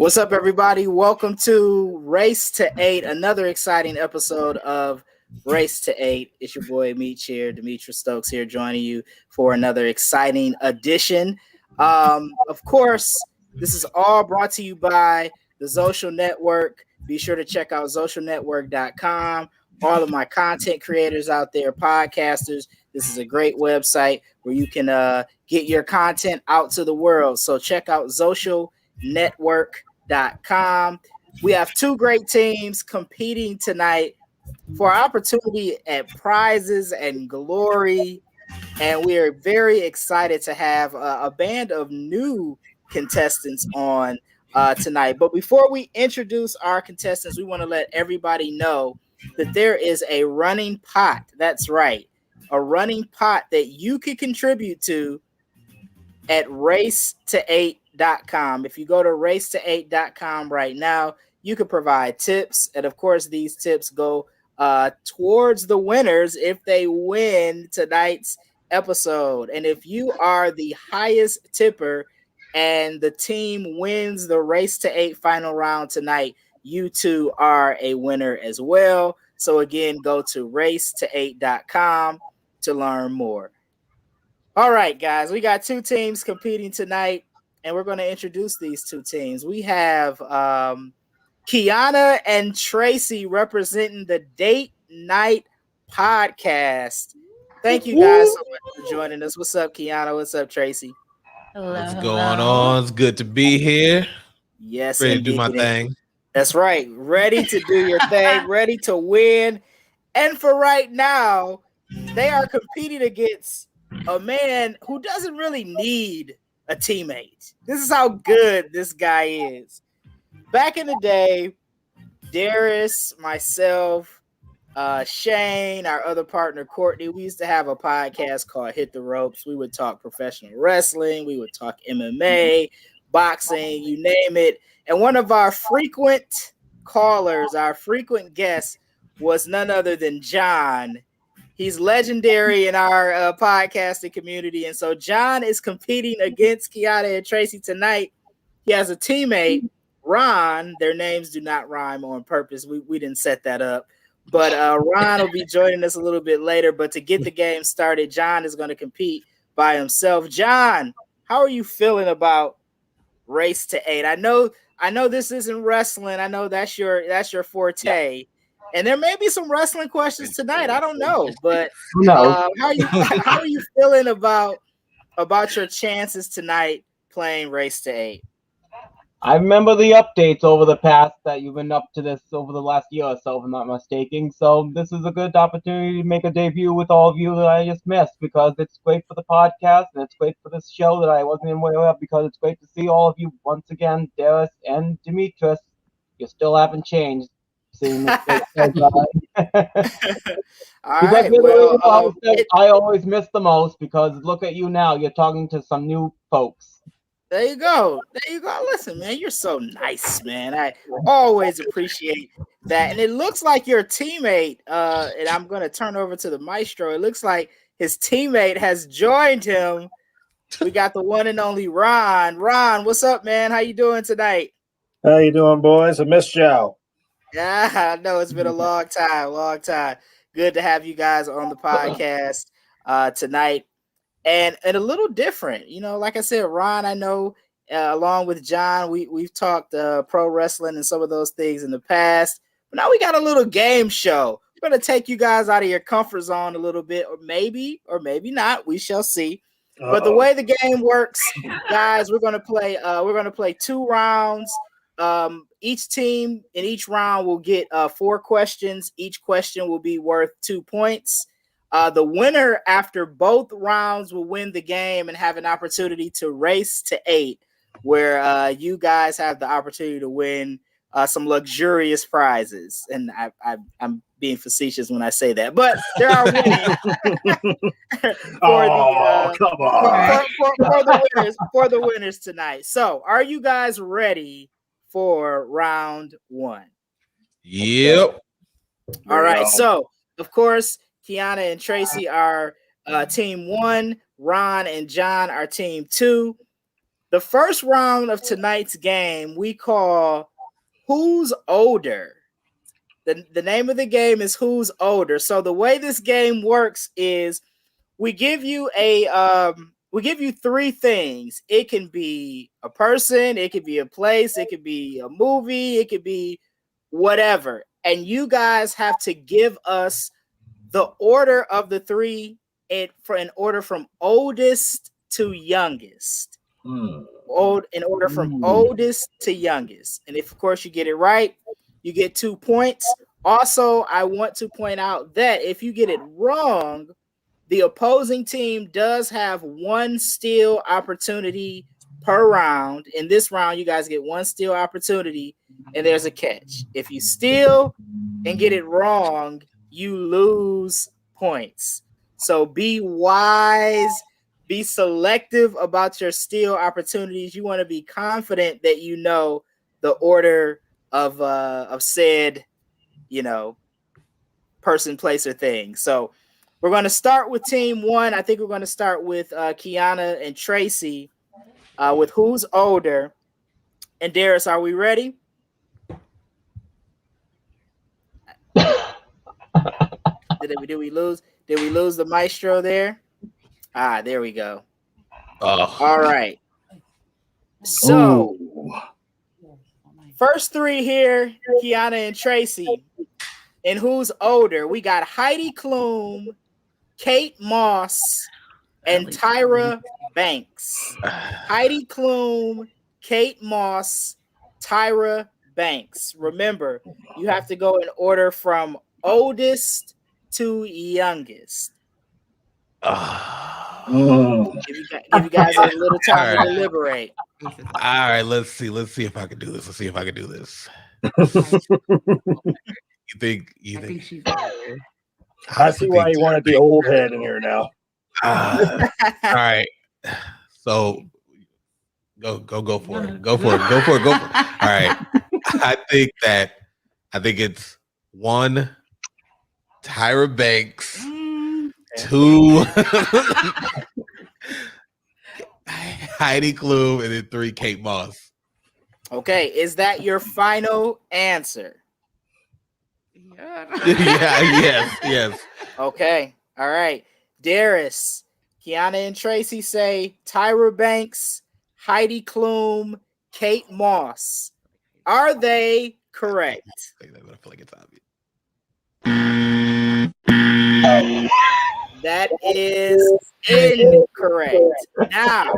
What's up, everybody? Welcome to Race to 8, another exciting episode of Race to 8. It's your boy Meech here, Demetrius Stokes here, joining you for another exciting edition. Of course, this is all brought to you by the Social Network. Be sure to check out socialnetwork.com. All of my content creators out there, podcasters, this is a great website where you can get your content out to the world. So check out socialnetwork.com. We have two great teams competing tonight for opportunity at prizes and glory. And we are very excited to have a band of new contestants on tonight. But before we introduce our contestants, we want to let everybody know that there is a running pot. That's right. A running pot that you can contribute to at race8.com. If you go to race8.com right now, you can provide tips. And of course, these tips go towards the winners if they win tonight's episode. And if you are the highest tipper and the team wins the Race to 8 final round tonight, you too are a winner as well. So again, go to race8.com to learn more. All right, guys, we got two teams competing tonight, and we're going to introduce these two teams. We have Kiana and Tracy representing the Date Night Podcast. Thank you guys so much for joining us. What's up, Kiana? What's up, Tracy? Hello. What's going on? It's good to be here. Yes, ready indeed. to do my thing. That's right. Ready to do your thing, ready to win. And for right now, they are competing against a man who doesn't really need a teammate. This is how good this guy is. Back in the day, Darius, myself, Shane, our other partner, Courtney, we used to have a podcast called Hit the Ropes. We would talk professional wrestling. We would talk MMA, boxing, you name it. And one of our frequent callers, our frequent guest, was none other than John. He's legendary in our podcasting community. And so John is competing against Kiana and Tracy tonight. He has a teammate, Ron. Their names do not rhyme on purpose. We didn't set that up. But Ron will be joining us a little bit later. But to get the game started, John is going to compete by himself. John, how are you feeling about Race to 8? I know this isn't wrestling. I know that's your forte. Yeah. And there may be some wrestling questions tonight. I don't know, but how are you feeling about your chances tonight playing Race to 8? I remember the updates over the past that you've been up to this over the last year or so, if I'm not mistaken. So this is a good opportunity to make a debut with all of you that I just missed, because it's great for the podcast and it's great for this show that I wasn't aware of, because it's great to see all of you once again, Darius and Demetrius. You still haven't changed. Seeing this all right, well, I always miss the most, because look at you now. You're talking to some new folks. There you go. Listen, man, you're so nice, man. I always appreciate that. And it looks like your teammate, and I'm going to turn over to the maestro. It looks like his teammate has joined him. We got the one and only Ron. Ron, what's up, man? How you doing tonight? How you doing, boys? I missed y'all. Yeah, I know it's been a long time. Good to have you guys on the podcast tonight. And a little different, like I said, Ron, I know along with John, we've talked pro wrestling and some of those things in the past, but now we got a little game show. We're going to take you guys out of your comfort zone a little bit, or maybe not. We shall see. Uh-oh. But the way the game works, guys, we're going to play 2 rounds. Each team in each round will get 4 questions. Each question will be worth 2 points. The winner after both rounds will win the game and have an opportunity to race to 8, where you guys have the opportunity to win some luxurious prizes. And I'm being facetious when I say that, but there are winners for the winners tonight. So, are you guys ready for round 1? Yep. All right. So, of course, Kiana and Tracy are team 1. Ron and John are team 2. The first round of tonight's game we call Who's Older? The name of the game is Who's Older. So the way this game works is we give you three things. It can be a person, it could be a place, it could be a movie, it could be whatever. And you guys have to give us the order of the three in order from oldest to youngest. In order from oldest to youngest. And if, of course, you get it right, you get 2 points. Also, I want to point out that if you get it wrong, the opposing team does have one steal opportunity per round. In this round, you guys get one steal opportunity, and there's a catch. If you steal and get it wrong, you lose points. So be wise, be selective about your steal opportunities. You want to be confident that you know the order of said, person, place, or thing. So we're going to start with team one. I think we're going to start with Kiana and Tracy with Who's Older. And Darius, are we ready? Did we lose the maestro there? There we go. All right. So, first three here, Kiana and Tracy. And Who's Older? We got Heidi Klum, Kate Moss, and Tyra Banks. Heidi Klum, Kate Moss, Tyra Banks. Remember, you have to go in order from oldest to youngest. Give you guys a little time to deliberate. All right, let's see if I can do this. You think she's I see why you wanted the old head in here now. All right. So go for it. Go for it. All right. I think it's 1, Tyra Banks, 2, Heidi Klum, and then 3, Kate Moss. Okay, is that your final answer? Yes. Okay, all right. Darius, Kiana and Tracy say Tyra Banks, Heidi Klum, Kate Moss. Are they correct? I feel like it's obvious. That is incorrect. Now,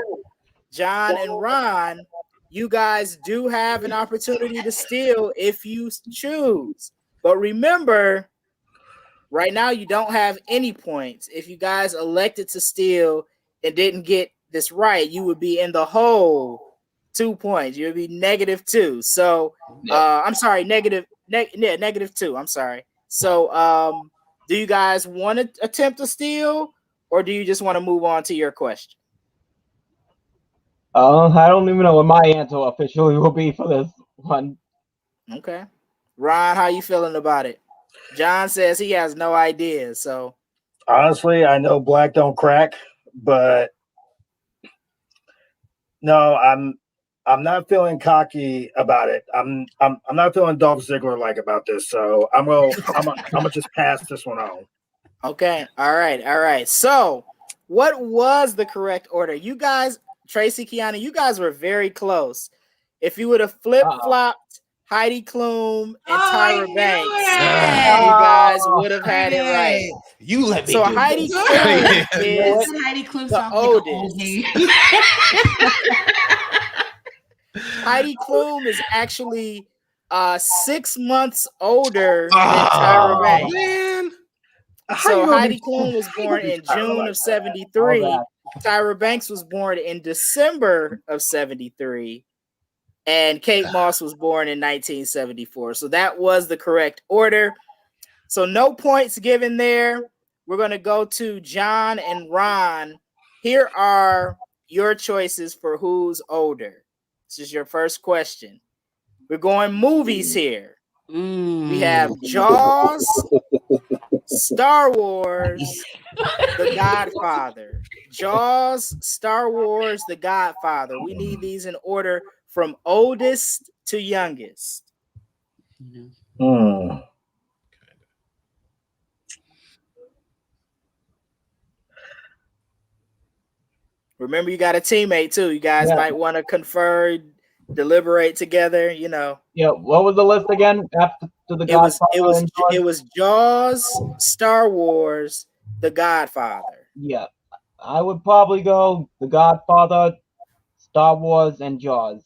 John and Ron, you guys do have an opportunity to steal if you choose. But remember, right now you don't have any points. If you guys elected to steal and didn't get this right, you would be in the hole 2 points. You would be -2. So, I'm sorry, -2. I'm sorry. So, do you guys want to attempt to steal, or do you just want to move on to your question? I don't even know what my answer officially will be for this one. Okay. Ron, how you feeling about it? John says he has no idea. So honestly, I know black don't crack, but no, I'm not feeling cocky about it. I'm not feeling Dolph Ziggler like about this. So I'm gonna just pass this one on. Okay. All right. So what was the correct order? You guys, Tracy, Kiana, you guys were very close. If you would have flip-flopped Heidi Klum and Tyra Banks, you guys would have had it right. You let me. So Heidi Klum is the oldest. Heidi Klum is actually 6 months older than Tyra Banks. Man. So Heidi Klum was born in June of 73. Tyra Banks was born in December of 73. And Kate Moss was born in 1974. So that was the correct order. So no points given there. We're going to go to John and Ron. Here are your choices for Who's Older. This is your first question. We're going movies here. We have Jaws, Star Wars, The Godfather. Jaws, Star Wars, The Godfather. We need these in order from oldest to youngest. Remember, you got a teammate too. You guys might want to confer, deliberate together. You know. Yeah. What was the list again? After the Godfather. It was Jaws, Star Wars, The Godfather. Yeah, I would probably go The Godfather, Star Wars, and Jaws.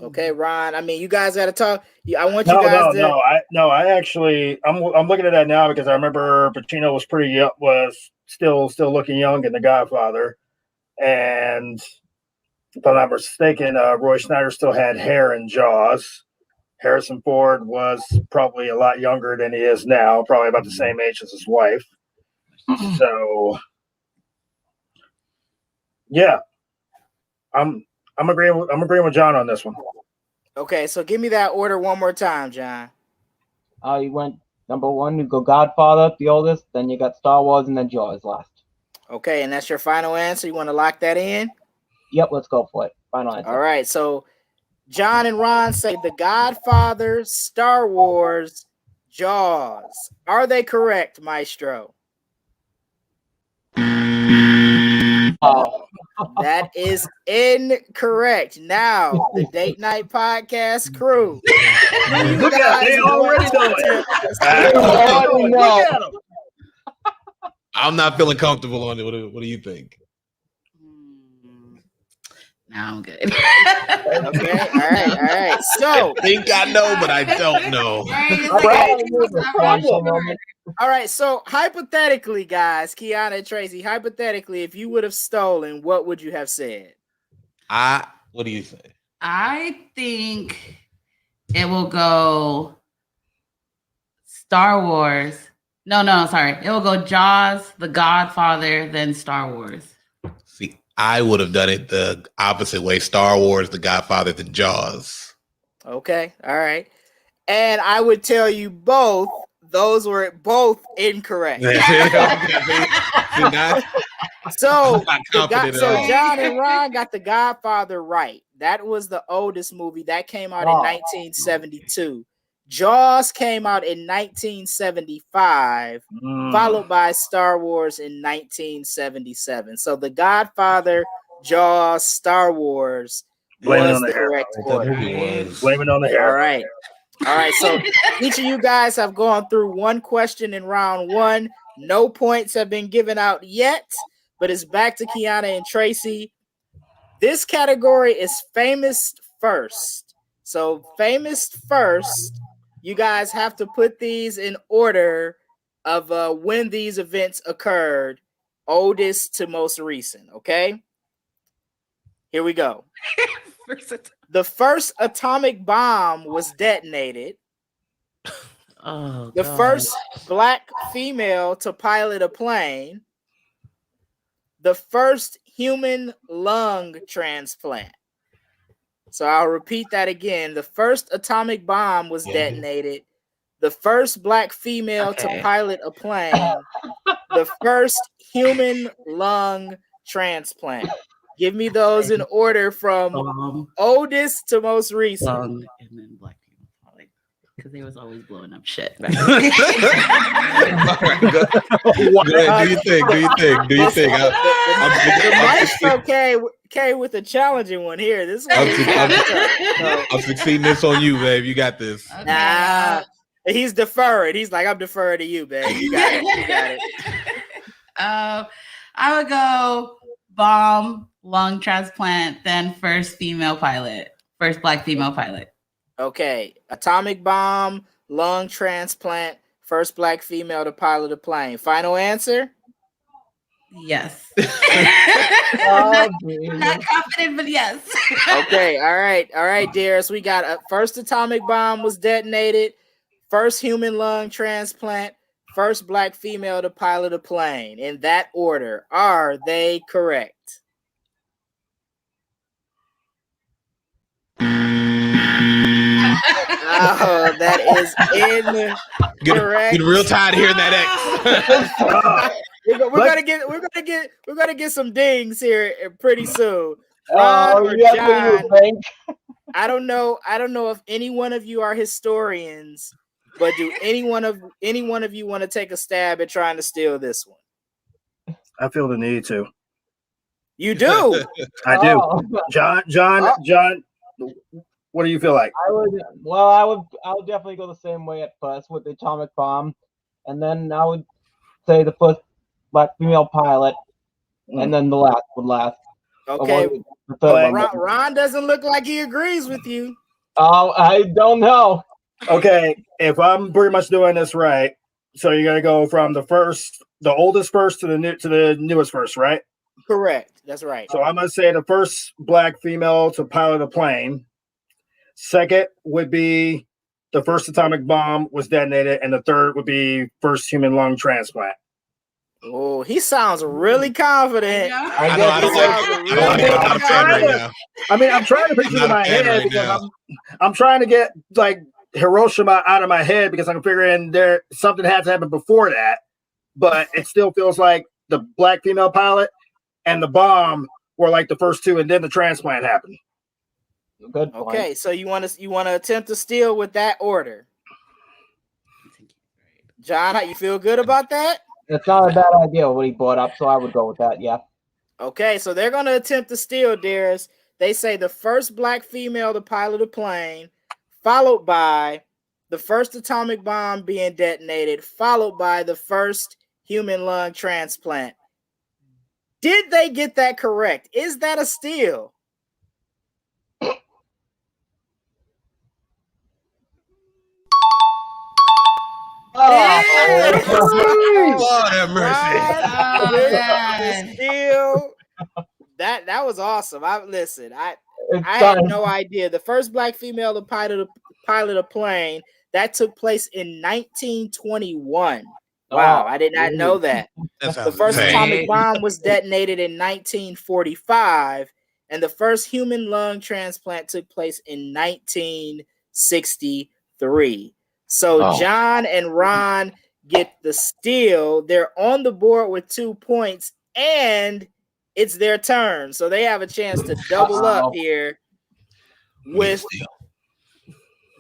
Okay, Ron. I mean, you guys got to talk. I want you guys to. I actually, I'm looking at that now because I remember Pacino was pretty young, was still looking young in The Godfather, and if I'm not mistaken, Roy Schneider still had hair in Jaws. Harrison Ford was probably a lot younger than he is now, probably about the same age as his wife. So, yeah, I'm agreeing with John on this one. Okay, so give me that order one more time, John. You went number 1, you go Godfather, the oldest, then you got Star Wars, and then Jaws last. Okay, and that's your final answer? You want to lock that in? Yep, let's go for it. Final answer. All right, so John and Ron say The Godfather, Star Wars, Jaws. Are they correct, Maestro? Oh. That is incorrect. Now, the Date Night Podcast crew. Look at they already know it. Look at them. I'm not feeling comfortable on it. What do you think? No, I'm good. Okay, all right. So, I think I know, but I don't know. All right, so hypothetically, guys, Kiana and Tracy, hypothetically, if you would have stolen, what would you have said? What do you say? I think it will go Star Wars. No, sorry. It will go Jaws, The Godfather, then Star Wars. See, I would have done it the opposite way. Star Wars, The Godfather, then Jaws. Okay. All right. And I would tell you both, those were both incorrect. So John and Ron got The Godfather right. That was the oldest movie. That came out in 1972. Jaws came out in 1975, followed by Star Wars in 1977. So The Godfather, Jaws, Star Wars was the correct order. Blame it on the hair. All right. So each of you guys have gone through one question in round one. No points have been given out yet, but it's back to Kiana and Tracy. This category is famous first. So famous first, you guys have to put these in order of when these events occurred, oldest to most recent. Okay. Here we go. The first atomic bomb was detonated. The first black female to pilot a plane. The first human lung transplant. So I'll repeat that again. The first atomic bomb was detonated. The first black female to pilot a plane. The first human lung transplant. Give me those in order from oldest to most recent. And then black people, because they was always blowing up shit. Go ahead. Do you think? The Maestro came with a challenging one here. This one I'm succeeding this on you, babe. You got this. Okay. Nah, he's deferred. He's like, I'm deferred to you, babe. You got it. I would go bomb, lung transplant, then first black female pilot. Okay, atomic bomb, lung transplant, first black female to pilot a plane. Final answer? Yes. Not confident, but yes. Okay, all right, dears. We got a first atomic bomb was detonated, first human lung transplant, first black female to pilot a plane. In that order, are they correct? Oh, that is incorrect. Get real tired of hearing that X. We're gonna get some dings here pretty soon. Oh, Ron or yes, what do you John, think? I don't know if any one of you are historians, but do any one of you want to take a stab at trying to steal this one? I feel the need to. You do. I do. John. What do you feel like? I would definitely go the same way at first with the atomic bomb, and then I would say the first black female pilot, and then the last would last. Okay. The third one. Ron doesn't look like he agrees with you. Oh, I don't know. Okay, if I'm pretty much doing this right, so you're gonna go from the oldest first to the newest first, right? Correct. That's right. So I'm gonna say the first black female to pilot a plane. Second would be the first atomic bomb was detonated, and the third would be first human lung transplant. Oh, he sounds really confident. Yeah. I don't like how I'm feeling right now. I mean, I'm trying to picture it in my head because I'm trying to get like Hiroshima out of my head because I'm figuring there something had to happen before that, but it still feels like the black female pilot and the bomb were like the first two, and then the transplant happened. Good point. Okay, so you want to attempt to steal with that order, John? How you feel good about that? It's not a bad idea what he brought up, so I would go with that. Yeah. Okay, so they're going to attempt to steal, Darius. They say the first black female to pilot a plane, followed by the first atomic bomb being detonated, followed by the first human lung transplant. Did they get that correct? Is that a steal? Lord have mercy. Steal. That was awesome. I had no idea. The first black female to pilot a plane that took place in 1921. Wow, I did not know that. The first atomic bomb was detonated in 1945, and the first human lung transplant took place in 1963. So John and Ron get the steal. They're on the board with 2 points, and it's their turn. So they have a chance to double up here with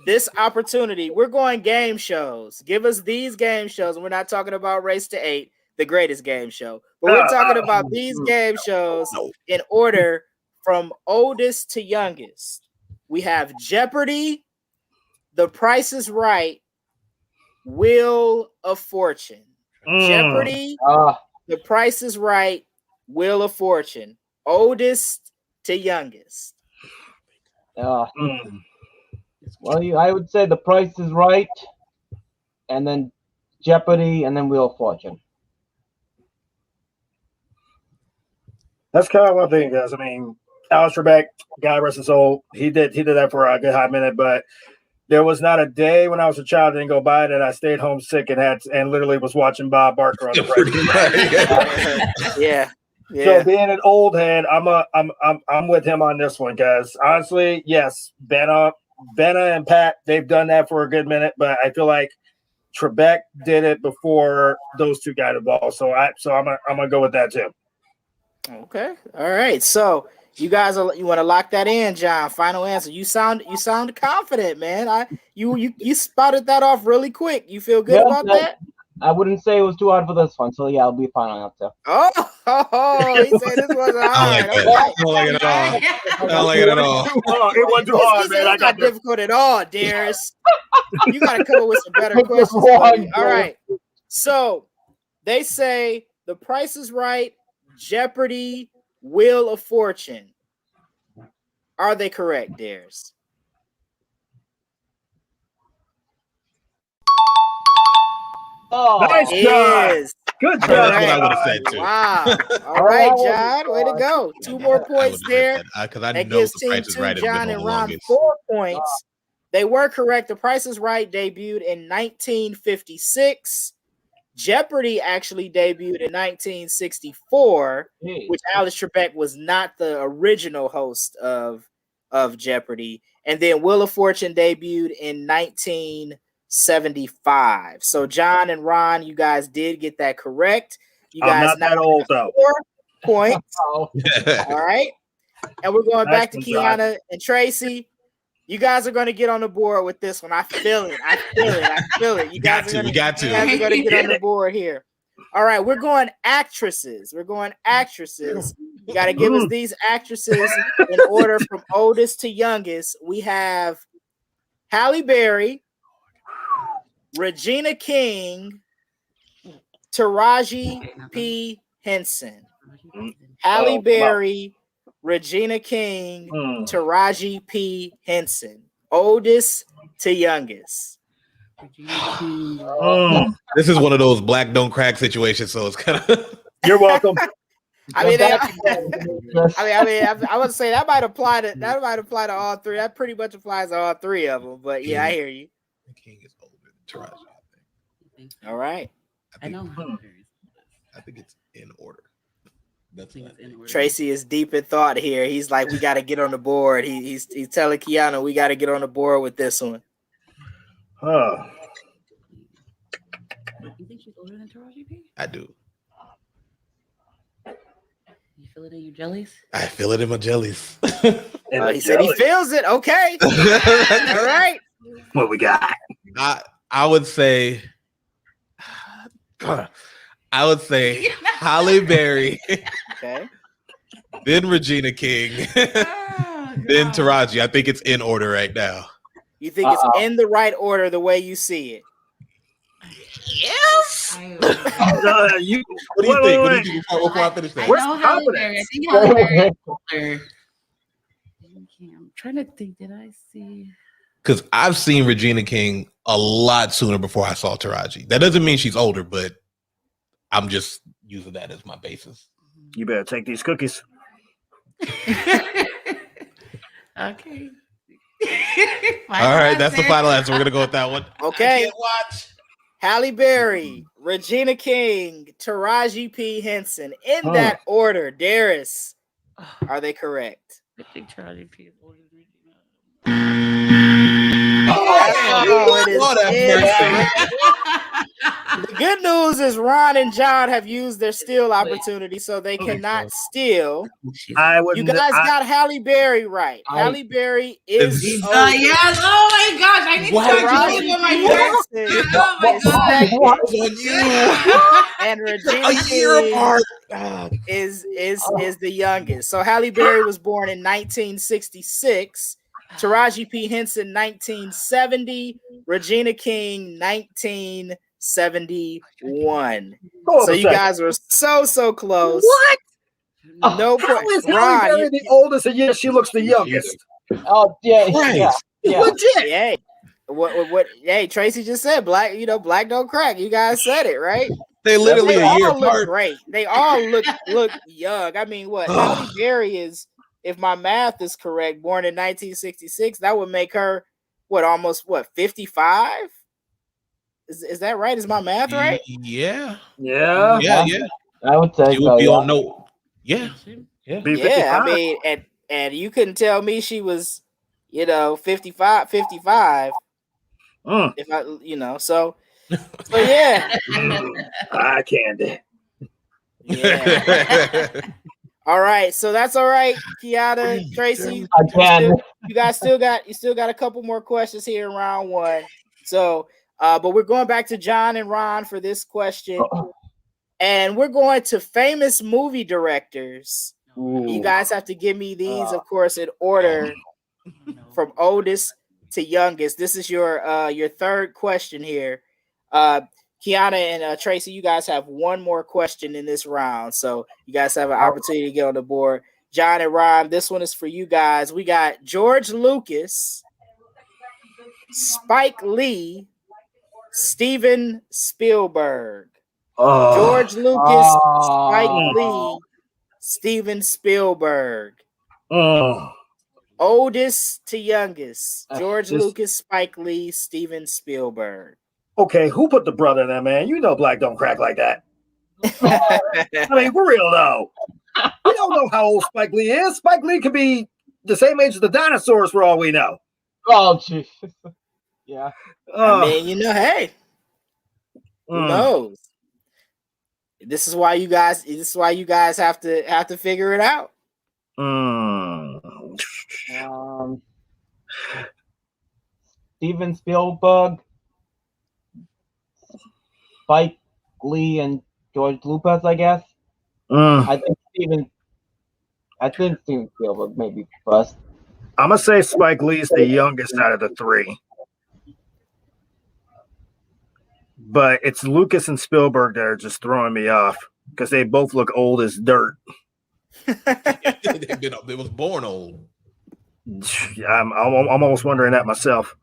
this opportunity. We're going game shows. Give us these game shows. And we're not talking about Race to 8, the greatest game show. But we're talking about these game shows in order from oldest to youngest. We have Jeopardy, The Price is Right, Wheel of Fortune. Jeopardy, The Price is Right, Wheel of Fortune. Oldest to youngest. Well, I would say The Price is Right, and then Jeopardy, and then Wheel of Fortune. That's kind of what I think, guys. I mean, Alex Trebek, God rest his soul, he did that for a good hot minute, but there was not a day when I was a child that didn't go by that I stayed home sick and literally was watching Bob Barker on the Price. Yeah. So being an old head, I'm with him on this one, guys. Honestly, yes, Benna and Pat, they've done that for a good minute, but I feel like Trebek did it before those two got involved. So I'm gonna go with that too. Okay. All right. So you guys you want to lock that in, John? Final answer. You sound confident, man. You spotted that off really quick. You feel good about that? I wouldn't say it was too hard for this one, so yeah, I'll be final answer. Oh, he said this wasn't hard. I don't like it at all. I don't like it at all. It wasn't too hard, man. It's not difficult at all, Darius. You got to come up with some better questions. All right. So they say The Price is Right, Jeopardy, Wheel of Fortune. Are they correct, Darius? Nice job. Good job. That's what I would have said too. Wow. All right, John. Way to go. 2 more points there. Because I that know gives The Team Price is 2, Right. John and Ron 4 points. They were correct. The Price is Right debuted in 1956. Jeopardy actually debuted in 1964, which Alex Trebek was not the original host of of Jeopardy. And then Wheel of Fortune debuted in 1975. So John and Ron, you guys did get that correct. You guys I'm not that old though. 4 points. All right. And we're going back to Kiana and Tracy. You guys are going to get on the board with this one. I feel it. You guys are going to get on the board here. All right, we're going actresses. You got to give us these actresses in order from oldest to youngest. We have Halle Berry, Regina King, Taraji P. Henson. Halle Berry, Regina King, Taraji P. Henson. Oldest to youngest. This is one of those black don't crack situations, so it's kind of. You're welcome. I would say that might apply to all three. That pretty much applies to all three of them. But yeah, I hear you. King is older than Taraji, I think. All right. I know. I think it's in order. That's in order. Tracy is deep in thought here. He's like, we got to get on the board. He's telling Kiana we got to get on the board with this one. Huh. You think she's older than Taraji P? I do. You feel it in your jellies? I feel it in my jellies. He said he feels it. Okay. All right. What we got? I would say Halle Berry, Okay. then Regina King, then Taraji. I think it's in order right now. You think it's in the right order the way you see it? Yes. What What do you think? What do you think before I finish that? I know Halle Berry. I think Halle Berry is older. I'm trying to think. Did I see? Because I've seen Regina King a lot sooner before I saw Taraji. That doesn't mean she's older, but I'm just using that as my basis. You better take these cookies. Okay. All right, that's the final answer. We're gonna go with that one. Okay. I can't watch. Halle Berry, Regina King, Taraji P. Henson. In that order, Darius, are they correct? I think Taraji P. is older than Regina. The good news is Ron and John have used their steal opportunity, so they cannot steal. You guys got Halle Berry right. Halle Berry is. Yes. Oh my gosh! I need to and Regina King is the youngest. So Halle Berry was born in 1966. Taraji P. Henson 1970. Regina King 1971. So you guys were so close. What? No How is Halle Berry the oldest and yet she looks the youngest? Oh yeah, Right. Legit. Hey, what? Hey, Tracy just said black. Black don't crack. You guys said it right. They literally they a year all look apart. great. They all look young. I mean, what? Halle Berry is, if my math is correct, born in 1966. That would make her almost 55? Is that right? Is my math right? Yeah. I would say It would be on no. Yeah. Yeah. I mean, and you couldn't tell me she was, 55. If I, so yeah. Eye candy. Yeah. All right, so that's all right, Kiana, Tracy. You guys still got a couple more questions here in round one. So, but we're going back to John and Ron for this question, and we're going to famous movie directors. You guys have to give me these, of course, in order from oldest to youngest. This is your third question here. Kiana and Tracy, you guys have one more question in this round. So you guys have an opportunity to get on the board. John and Ron, this one is for you guys. We got George Lucas, Spike Lee, Steven Spielberg. George Lucas, Spike Lee, Steven Spielberg. Oldest to youngest. George Lucas, Spike Lee, Steven Spielberg. Okay, who put the brother in there, man? You know black don't crack like that. I mean, for real, though. We don't know how old Spike Lee is. Spike Lee could be the same age as the dinosaurs for all we know. Oh, jeez. Yeah. I mean, you know, hey, who Mm. knows? This is why you guys have to figure it out. Steven Spielberg, Spike Lee, and George Lucas, I guess. I think Steven Spielberg maybe first. I'm gonna say Spike Lee's the youngest out of the three, but it's Lucas and Spielberg that are just throwing me off because they both look old as dirt. They was born old. Yeah, I'm almost wondering that myself.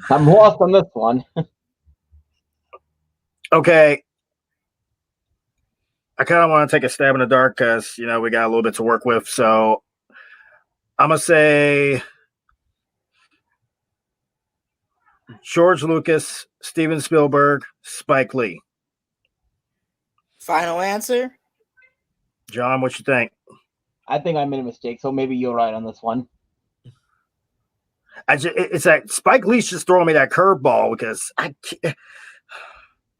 I'm lost on this one. Okay. I kind of want to take a stab in the dark because, you know, we got a little bit to work with. So I'm going to say George Lucas, Steven Spielberg, Spike Lee. Final answer? John, what you think? I think I made a mistake, so maybe you're right on this one. It's like Spike Lee's just throwing me that curveball because I'm trying to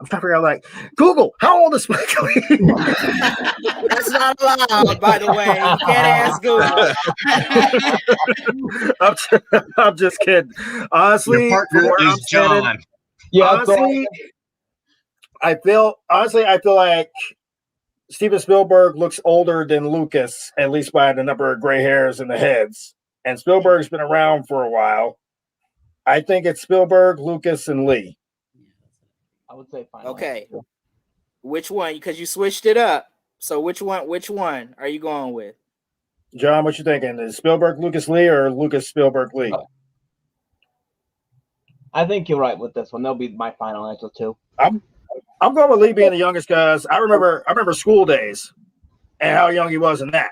figure out, like, Google, how old is Spike Lee? That's not allowed, by the way. You can't ask Google. I'm just kidding. Honestly, Your partner is John. Yeah, I feel like Steven Spielberg looks older than Lucas, at least by the number of gray hairs in the heads. And Spielberg's been around for a while. I think it's Spielberg, Lucas, and Lee. I would say final. Okay. Answer. Which one? Because you switched it up. So which one are you going with? John, what you thinking? Is Spielberg, Lucas, Lee, or Lucas, Spielberg, Lee? I think you're right with this one. That'll be my final answer too. I'm going with Lee being the youngest because I remember school days and how young he was in that.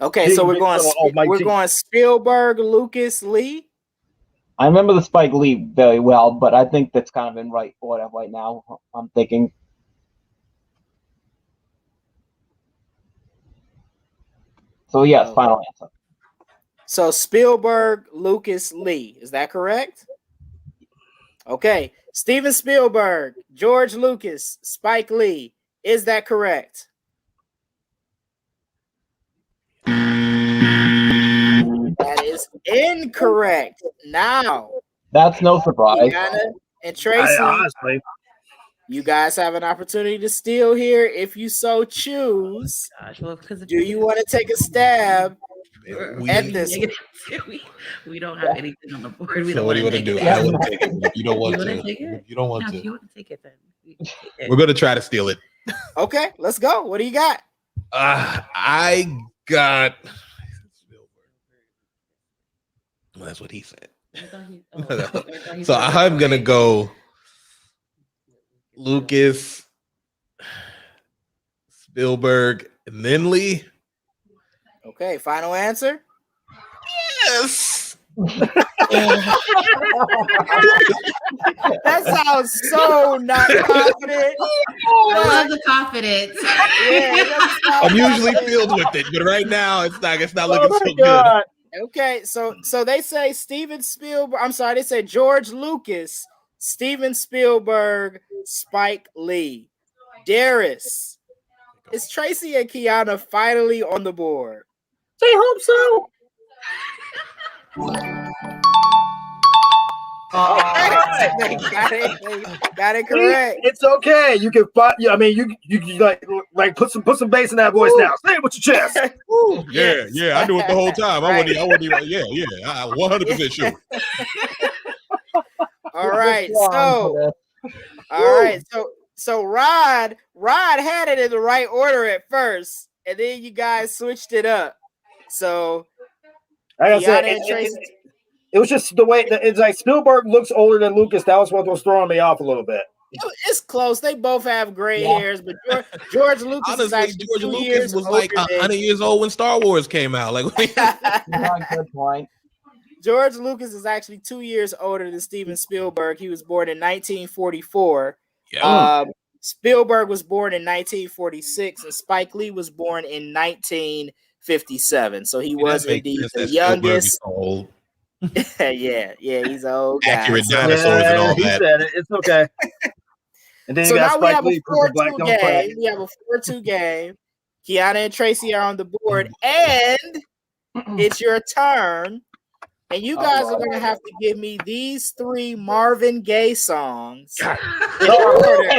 Okay, so we're going Spielberg, Lucas, Lee. I remember the Spike Lee very well, but I think that's kind of in right order right now. I'm thinking. So yes, final answer. So Spielberg, Lucas, Lee. Is that correct? Okay. Steven Spielberg, George Lucas, Spike Lee. Is that correct? That is incorrect. Now. That's no surprise. Deanna and Tracy, honestly, you guys have an opportunity to steal here if you so choose. Gosh, well, do you want to take a stab at this? We don't have anything on the board. So what do you want to do? I want to take it. If you don't want to. You don't want to. If you want to take it, then we're going to try to steal it. Okay, let's go. What do you got? I got. Well, that's what he said. So I'm going to go Lucas, Spielberg, and then Lee. Okay, final answer? Yes. That sounds so not confident. I love the confidence. Yeah, I'm usually filled with it, but right now it's not looking so good. Okay, so they say Steven Spielberg. I'm sorry, they say George Lucas, Steven Spielberg, Spike Lee. Darius, is Tracy and Kiana finally on the board? I hope so. They got it correct. It's okay. You can find. I mean, you like put some bass in that voice now. Say it with your chest. Yeah. I do it the whole time. I wasn't even. I'm 100% sure. All right. So Rod had it in the right order at first, and then you guys switched it up. So like I said, it was just the way that it's like Spielberg looks older than Lucas. That was what was throwing me off a little bit. It's close. They both have gray hairs, but George Lucas honestly, is actually George 2 Lucas years was like 100 years old when Star Wars came out. Like, good point. George Lucas is actually 2 years older than Steven Spielberg. He was born in 1944. Yeah. Spielberg was born in 1946, and Spike Lee was born in 1957. So he was indeed the youngest. Old. yeah, he's an old guy. Accurate dinosaurs and all he that. said it. It's okay. And then So you got now we Spike have a Lee for the Black 4-2 Don't Crack. game. We have a 4-2 game. Kiana and Tracy are on the board, and it's your turn. And you guys are going to have to give me these 3 Marvin Gaye songs in order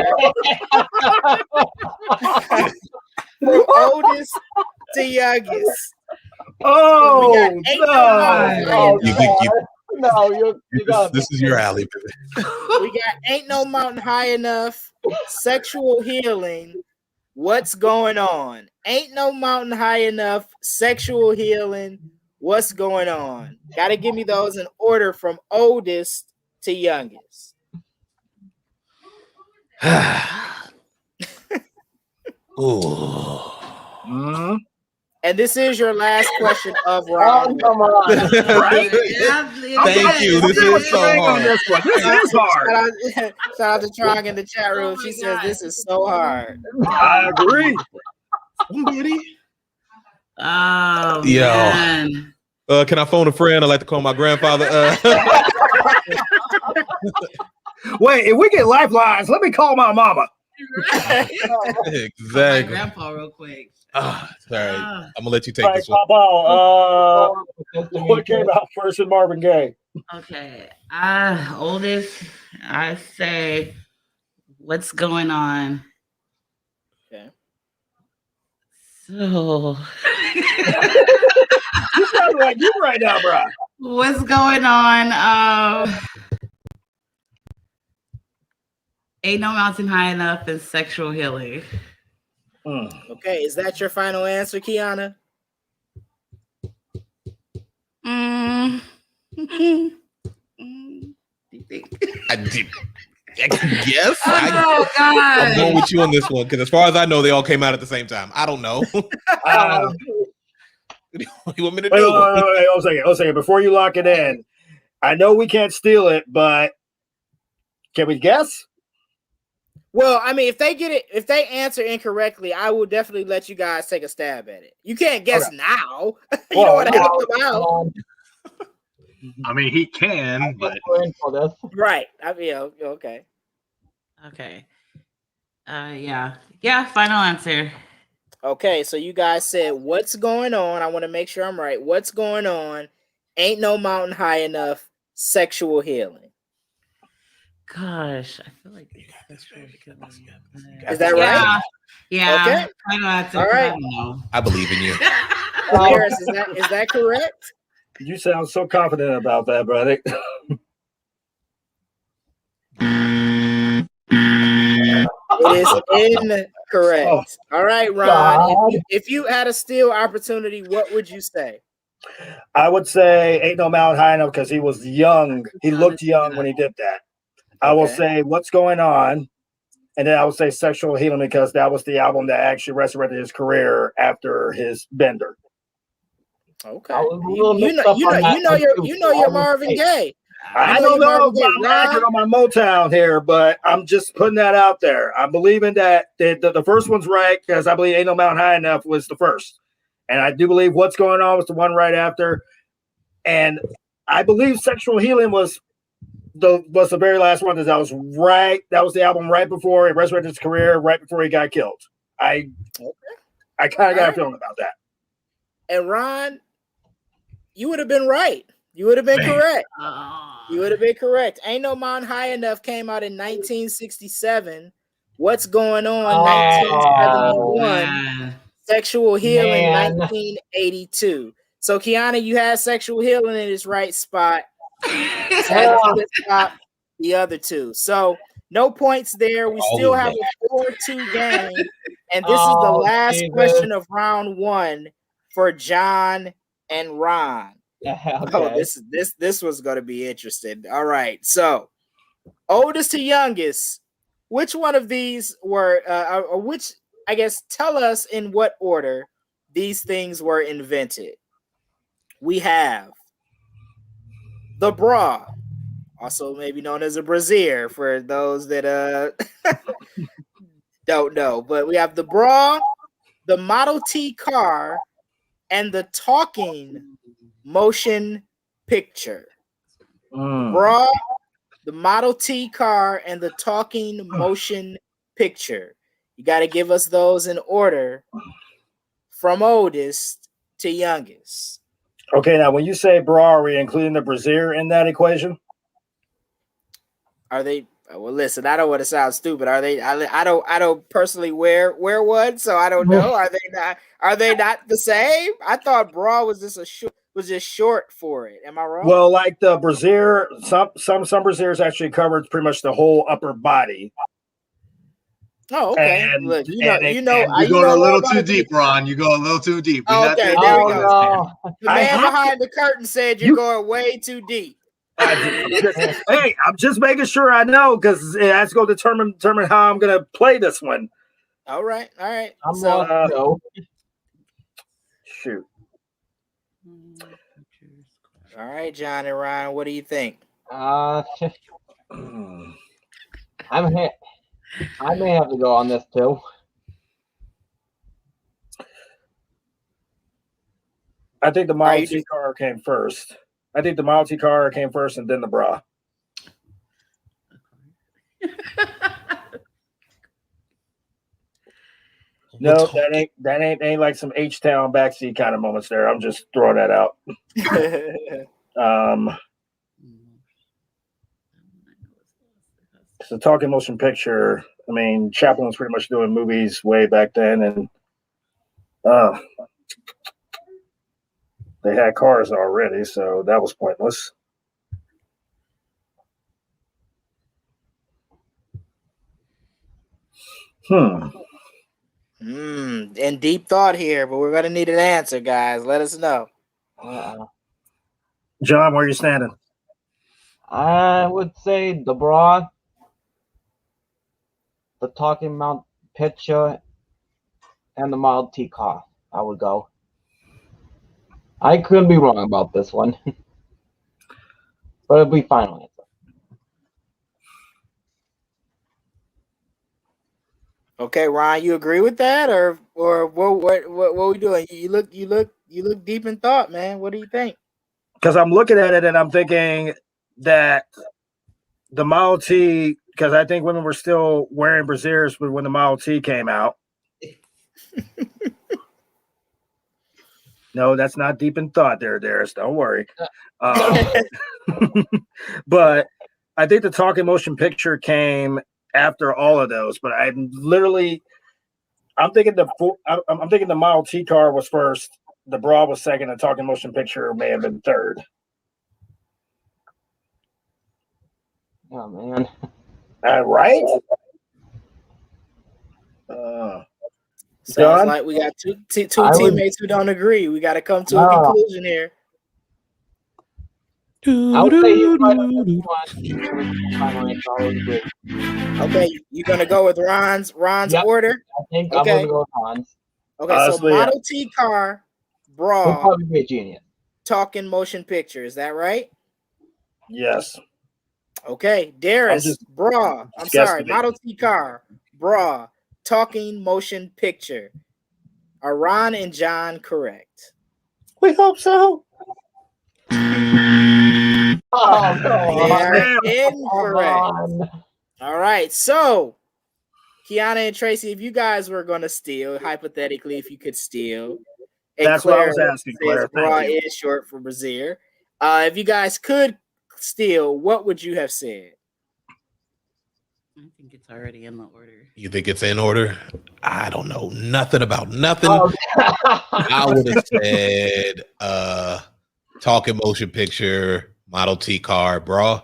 from oldest to youngest. Oh, This is your alley, baby. We got Ain't No Mountain High Enough, Sexual Healing, What's Going On. Ain't No Mountain High Enough, Sexual Healing, What's Going On. Got to give me those in order from oldest to youngest. Ooh. And this is your last question of round. Come on. Thank you. This is so hard. This is hard. Shout out to Trong in the chat room. She says this is so hard. I agree. Somebody. Oh, Yo. man. Can I phone a friend? I like to call my grandfather. Wait, if we get lifelines, let me call my mama. Exactly. My grandpa, real quick. Sorry. I'm gonna let you take All right, this one. Papa, what came out first in Marvin Gaye? Okay. Oldest, I say, What's Going On? Okay. So, You sound like you right now, bro. what's going on? Ain't No Mountain High Enough and Sexual Healing. Okay, is that your final answer, Kiana? Do you think? I guess. Oh, God. I'm going with you on this one because, as far as I know, they all came out at the same time. I don't know. What do you want me to do? Wait, hold a second. Before you lock it in, I know we can't steal it, but can we guess? Well, I mean, if they answer incorrectly, I will definitely let you guys take a stab at it. You can't guess now. You don't want to help them out. I mean, he can, but Right. I mean, okay. Okay. Yeah. Final answer. Okay, so you guys said What's Going On. I want to make sure I'm right. What's Going On? Ain't No Mountain High Enough, Sexual Healing. Gosh, I feel like Is that right? Yeah. Okay. Final answer. All right. I don't know. I believe in you. Harris, is that correct? You sound so confident about that, brother. It is incorrect. All right, Ron. If you had a steal opportunity, what would you say? I would say Ain't No Mountain High Enough because he was young. He looked young when he did that. I will say What's Going On, and then I would say Sexual Healing because that was the album that actually resurrected his career after his bender. Okay, you know your Marvin Gaye. I don't know if I'm accurate on my Motown here, but I'm just putting that out there. I'm believing that the first one's right because I believe Ain't No Mountain High Enough was the first, and I do believe What's Going On was the one right after, and I believe Sexual Healing was the very last one. That was right. That was the album right before he resurrected his career, right before he got killed. I kind of got a feeling about that. And Ron, you would have been right. You would have been correct. You would have been correct. Ain't No Mountain High Enough came out in 1967. What's Going On? 1971. Sexual Healing, 1982. So Kiana, you had Sexual Healing in its right spot. The other two. So no points there. We still have a 4-2 game. And this is the last question of round 1 for John and Ron. Oh, this was going to be interesting. All right. So oldest to youngest, which one of these were, or which, I guess, tell us in what order these things were invented. We have the bra, also maybe known as a brassiere for those that Don't know, but we have the bra, the Model T car, and the talking motion picture. Bra, the Model T car, and the talking motion picture. You got to give us those in order from oldest to youngest. Okay, now when you say bra, are we including the brassiere in that equation? Are they? Well, listen, I don't want to sound stupid. Are they? I don't personally wear one, so I don't know. Are they not? Are they not the same? I thought bra was just short for it. Am I wrong? Well, like the brassiere, some brassieres actually covered pretty much the whole upper body. Oh, okay. And, look, You're going a little too deep, Ron. You go a little too deep. Oh, okay, there we go. No. The man behind the curtain said you're going way too deep. Hey, I'm just making sure I know because it has to go determine how I'm going to play this one. All right. I'm lost, no. Shoot. All right, John and Ryan, what do you think? I may have to go on this too. I think the Model T car came first. And then the bra. No, that ain't like some H-Town backseat kind of moments there. I'm just throwing that out. It's a talking motion picture. I mean, Chaplin was pretty much doing movies way back then, and they had cars already, so that was pointless. And deep thought here, but we're gonna need an answer, guys. Let us know. John, where are you standing? I would say the bra, the talking mount picture, and the Model T car. I would go. I could be wrong about this one, but it'll be final answer. Okay, Ron, you agree with that, or what we doing? You look deep in thought, man. What do you think? Because I'm looking at it and I'm thinking that the Model T, because I think women were still wearing brassieres when the Model T came out. No, that's not deep in thought there, Darius. Don't worry. But I think the talking motion picture came after all of those. But I'm thinking the Model T car was first, the bra was second, and talking motion picture may have been third. Oh man! Right? Sounds like we got two teammates who don't agree. We got to come to a conclusion here. I would say he's right on this one. Okay, you're gonna go with Ron's order. I think I'm gonna go with Ron's. Okay, honestly, so Model T car, bra, probably be a genius. Talking motion picture. Is that right? Yes. Okay, Darius, bra. I'm sorry, Model T car, bra, talking motion picture. Are Ron and John correct? We hope so. They are incorrect. All right, so Kiana and Tracy, if you guys were going to steal, hypothetically, if you could steal, and that's Claire, what I was asking. Claire, bra is short for brassiere. If you guys could steal, what would you have said? I think it's already in the order. You think it's in order? I don't know nothing about nothing. I would have said talking motion picture, Model T car, bra.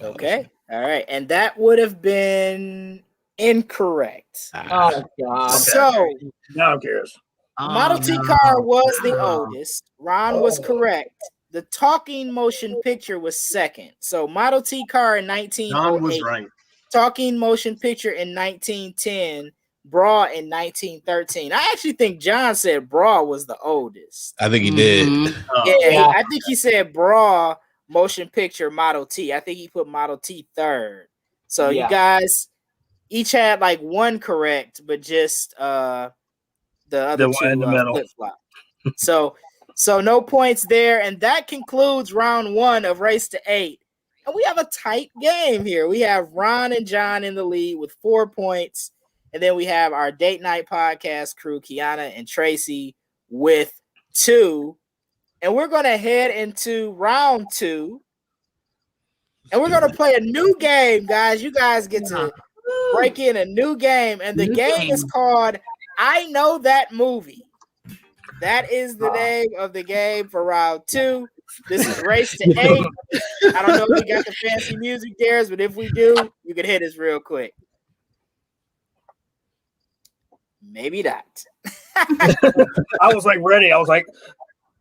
Okay. All right. And that would have been incorrect. Oh God. So now I'm curious. Model T car was the oldest. Ron was correct. The talking motion picture was second. So Model T car in 1908. John was right. Talking motion picture in 1910. Bra in 1913. I actually think John said bra was the oldest. I think he did. Yeah, I think he said bra motion picture Model T. I think he put Model T third. So you guys each had like one correct, but just the other one in the middle. flip flop. So no points there, and that concludes round 1 of Race to 8. And we have a tight game here. We have Ron and John in the lead with 4 points, and then we have our date night podcast crew, Kiana and Tracy, with 2. And we're going to head into round 2, and we're going to play a new game, guys. You guys get to break in a new game, and the game is called I Know That Movie. That is the name of the game for round 2. This is Race to 8. I don't know if we got the fancy music there, but if we do, you can hit us real quick. Maybe not. I was like ready. I was like,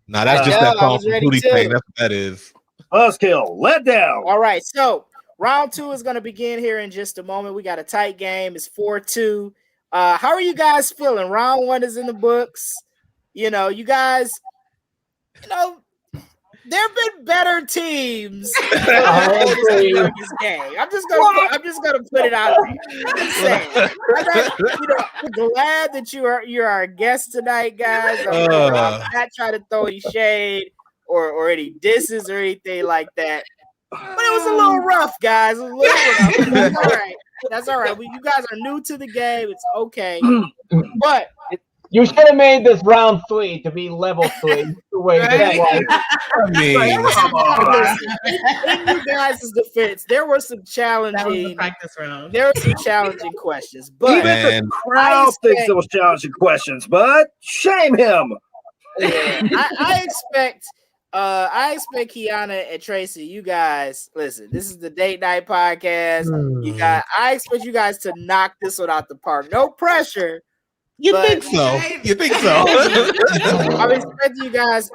nah, that's just that song from Booty Tank. That's what that is. Buzzkill, let down. All right, so round 2 is going to begin here in just a moment. We got a tight game. It's 4-2. How are you guys feeling? Round 1 is in the books. You know, you guys, there have been better teams in this game. I'm just gonna put it out there. Just saying. I'm glad that you're our guest tonight, guys. I'm not trying to throw any shade or any disses or anything like that. But it was a little rough, guys. It was a little rough. That's all right. That's all right. You guys are new to the game. It's okay. But you should have made this round 3 to be level 3. The way I mean, in you guys' defense, there were some challenging practice round. There were some challenging questions, but even the crowd thinks it was challenging questions, but shame him. Yeah, I expect Kiana and Tracy, you guys, listen, this is the date night podcast. I expect you guys to knock this one out the park. No pressure. You think so? I'm expecting you guys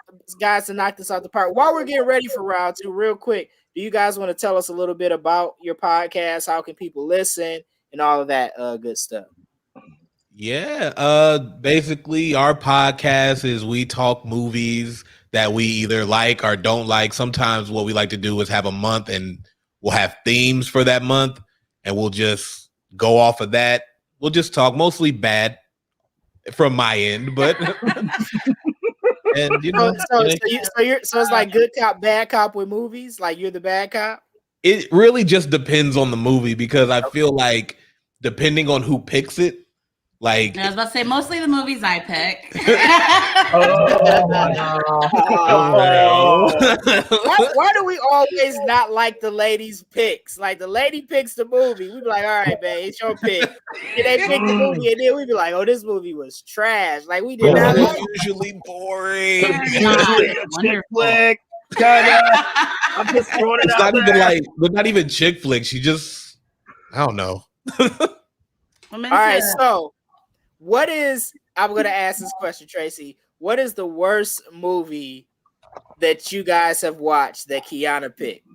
to knock this out the park. While we're getting ready for round 2, real quick, do you guys want to tell us a little bit about your podcast? How can people listen and all of that good stuff? Yeah, basically our podcast is we talk movies that we either like or don't like. Sometimes what we like to do is have a month and we'll have themes for that month and we'll just go off of that. We'll just talk mostly bad from my end, but and so it's like good cop, bad cop with movies. Like you're the bad cop. It really just depends on the movie because I feel like depending on who picks it, like I was about to say mostly the movies I pick. Why do we always not like the ladies' picks? Like the lady picks the movie, we be like, all right, man, it's your pick. And they pick the movie, and then we be like, oh, this movie was trash. Like we did not like usually boring. Flick, I'm just throwing it out there. They're not even chick flicks. She just, I don't know. All right, so I'm going to ask this question, Tracy. What is the worst movie that you guys have watched that Kiana picked?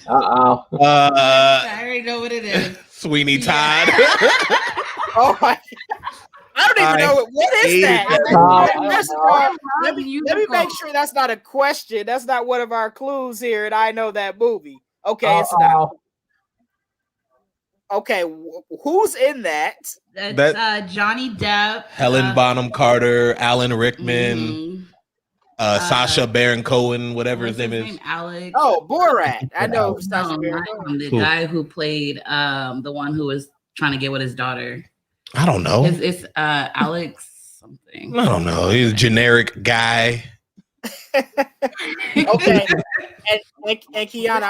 Uh-oh. I already know what it is. Sweeney Todd. Oh my! I don't even know what is that. Let me make sure that's not a question. That's not one of our clues here, and I know that movie. Okay, it's not. Okay, who's in that? That's Johnny Depp, Helen Bonham Carter, Alan Rickman, Sacha Baron Cohen, whatever his name is. Alex. Oh, Borat. I know Sacha Baron Cohen. The guy who played the one who was trying to get with his daughter. I don't know. It's Alex something. I don't know. He's a generic guy. Okay, and Kiana,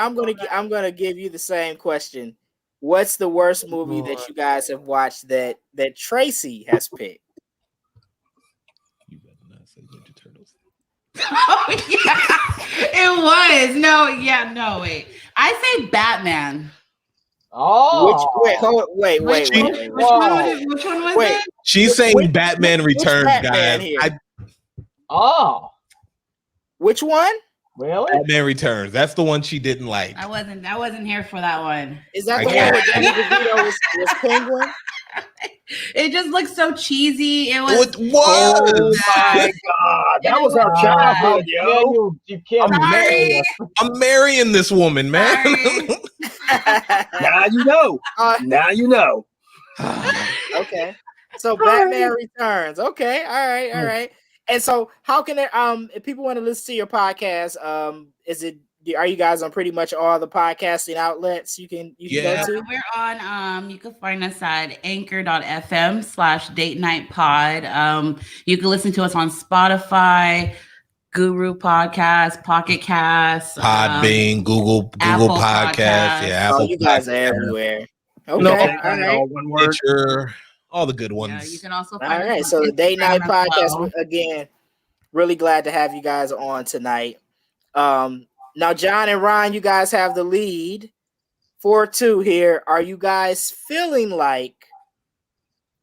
I'm gonna give you the same question. What's the worst movie that you guys have watched that Tracy has picked? You better not say Ninja Turtles. Oh yeah, it was. No, wait. I say Batman. Oh, Which one was it? She's saying Batman Returns, Batman guys. Which one? Really? Batman Returns. That's the one she didn't like. I wasn't here for that one. Is that the one where Danny DeVito was Penguin? It just looks so cheesy. It was. What? Oh my god, that was our childhood, yo. You can't marry us. I'm marrying this woman, man. Now you know. Now you know. Okay. So Batman Returns. Okay. All right. And so how can it if people want to listen to your podcast, are you guys on pretty much all the podcasting outlets you can go to? We're on you can find us at anchor.fm/date night pod. You can listen to us on Spotify, Guru Podcast, Pocket Cast, Podbean, Google Apple Podcast. Yeah, Apple you guys are Podcast, everywhere. Okay. No, All right. all one word. Stitcher, all the good Yeah, ones. you can also All find us right. on So the Date Night Instagram as Podcast well. again. Really glad to have you guys on tonight. Now John and Ron, you guys have the lead 4-2 here. Are you guys feeling like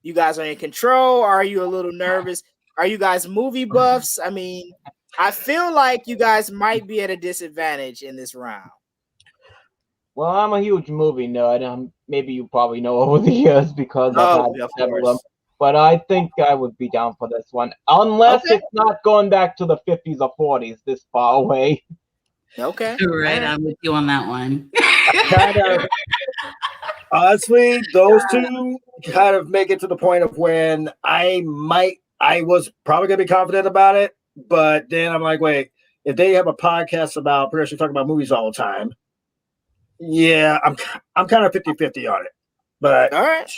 you guys are in control? Are you a little nervous? Are you guys movie buffs? I mean, I feel like you guys might be at a disadvantage in this round. Well, I'm a huge movie nerd. Maybe you probably know over the years because I've had of several of them. course. But I think I would be down for this one, unless Okay. it's not going back to the 50s or 40s this far away. Okay. Right, I'm with you on that one. Kind of. Honestly, those two kind of make it to the point of when I was probably gonna be confident about it, but then I'm like, wait, if they have a podcast about pretty much talking about movies all the time, yeah, I'm kind of 50-50 on it. But All right.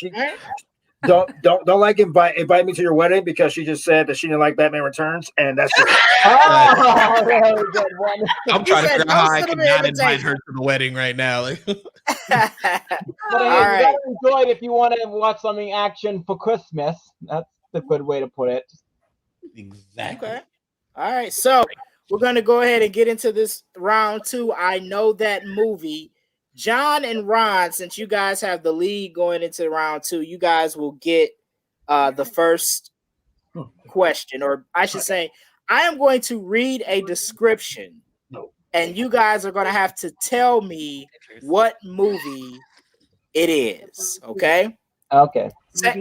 don't like invite me to your wedding because she just said that she didn't like Batman Returns, and that's just Oh, very good one. I'm trying to said figure out how I don't can send her not an invite invitation. her to the wedding right now. Like, But All hey, right. you gotta enjoy it if you want to watch something action for Christmas. That's the good way to put it. exactly. Okay. All right. So we're going to go ahead and get into this round 2. I know that movie. John and Ron, since you guys have the lead going into round 2, you guys will get the first question, or I should say, I am going to read a description, and you guys are going to have to tell me what movie it is. Okay. Okay.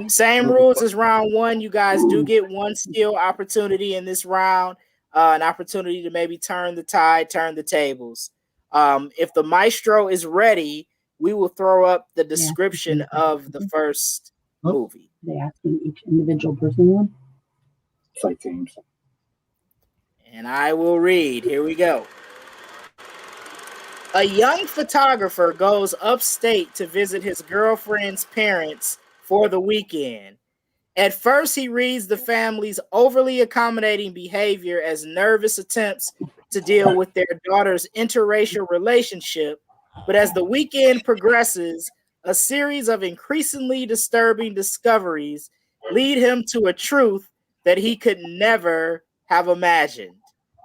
Same rules as round 1. You guys do get one skill opportunity in this round, an opportunity to maybe turn the tide, turn the tables. If the maestro is ready, we will throw up the description of the first movie. They asking each individual person one? it's like teams. And I will read. Here we go. A young photographer goes upstate to visit his girlfriend's parents for the weekend. At first, he reads the family's overly accommodating behavior as nervous attempts to deal with their daughter's interracial relationship. But as the weekend progresses, a series of increasingly disturbing discoveries lead him to a truth that he could never have imagined.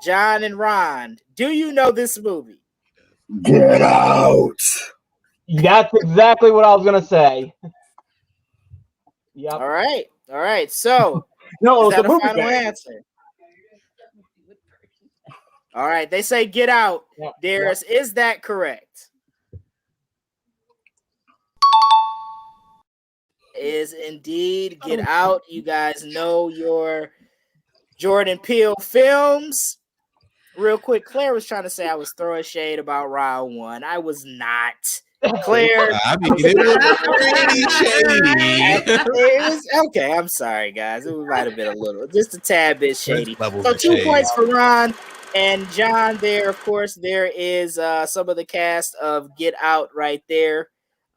John and Ron, do you know this movie? Get out. That's exactly what I was gonna say. Yep. All right. So, No, is it's that a a movie final thing. answer? All right. They say Get Out. Yep. Darius, is that correct? Is indeed Get Out. You guys know your Jordan Peele films. Real quick, Claire was trying to say I was throwing shade about round 1. I was not. Claire, I mean, it was pretty shady. it was okay. I'm sorry, guys. It might have been a little, just a tad bit shady. Levels So of 2 shade. points for Ron and John. There, of course, there is some of the cast of Get Out right there.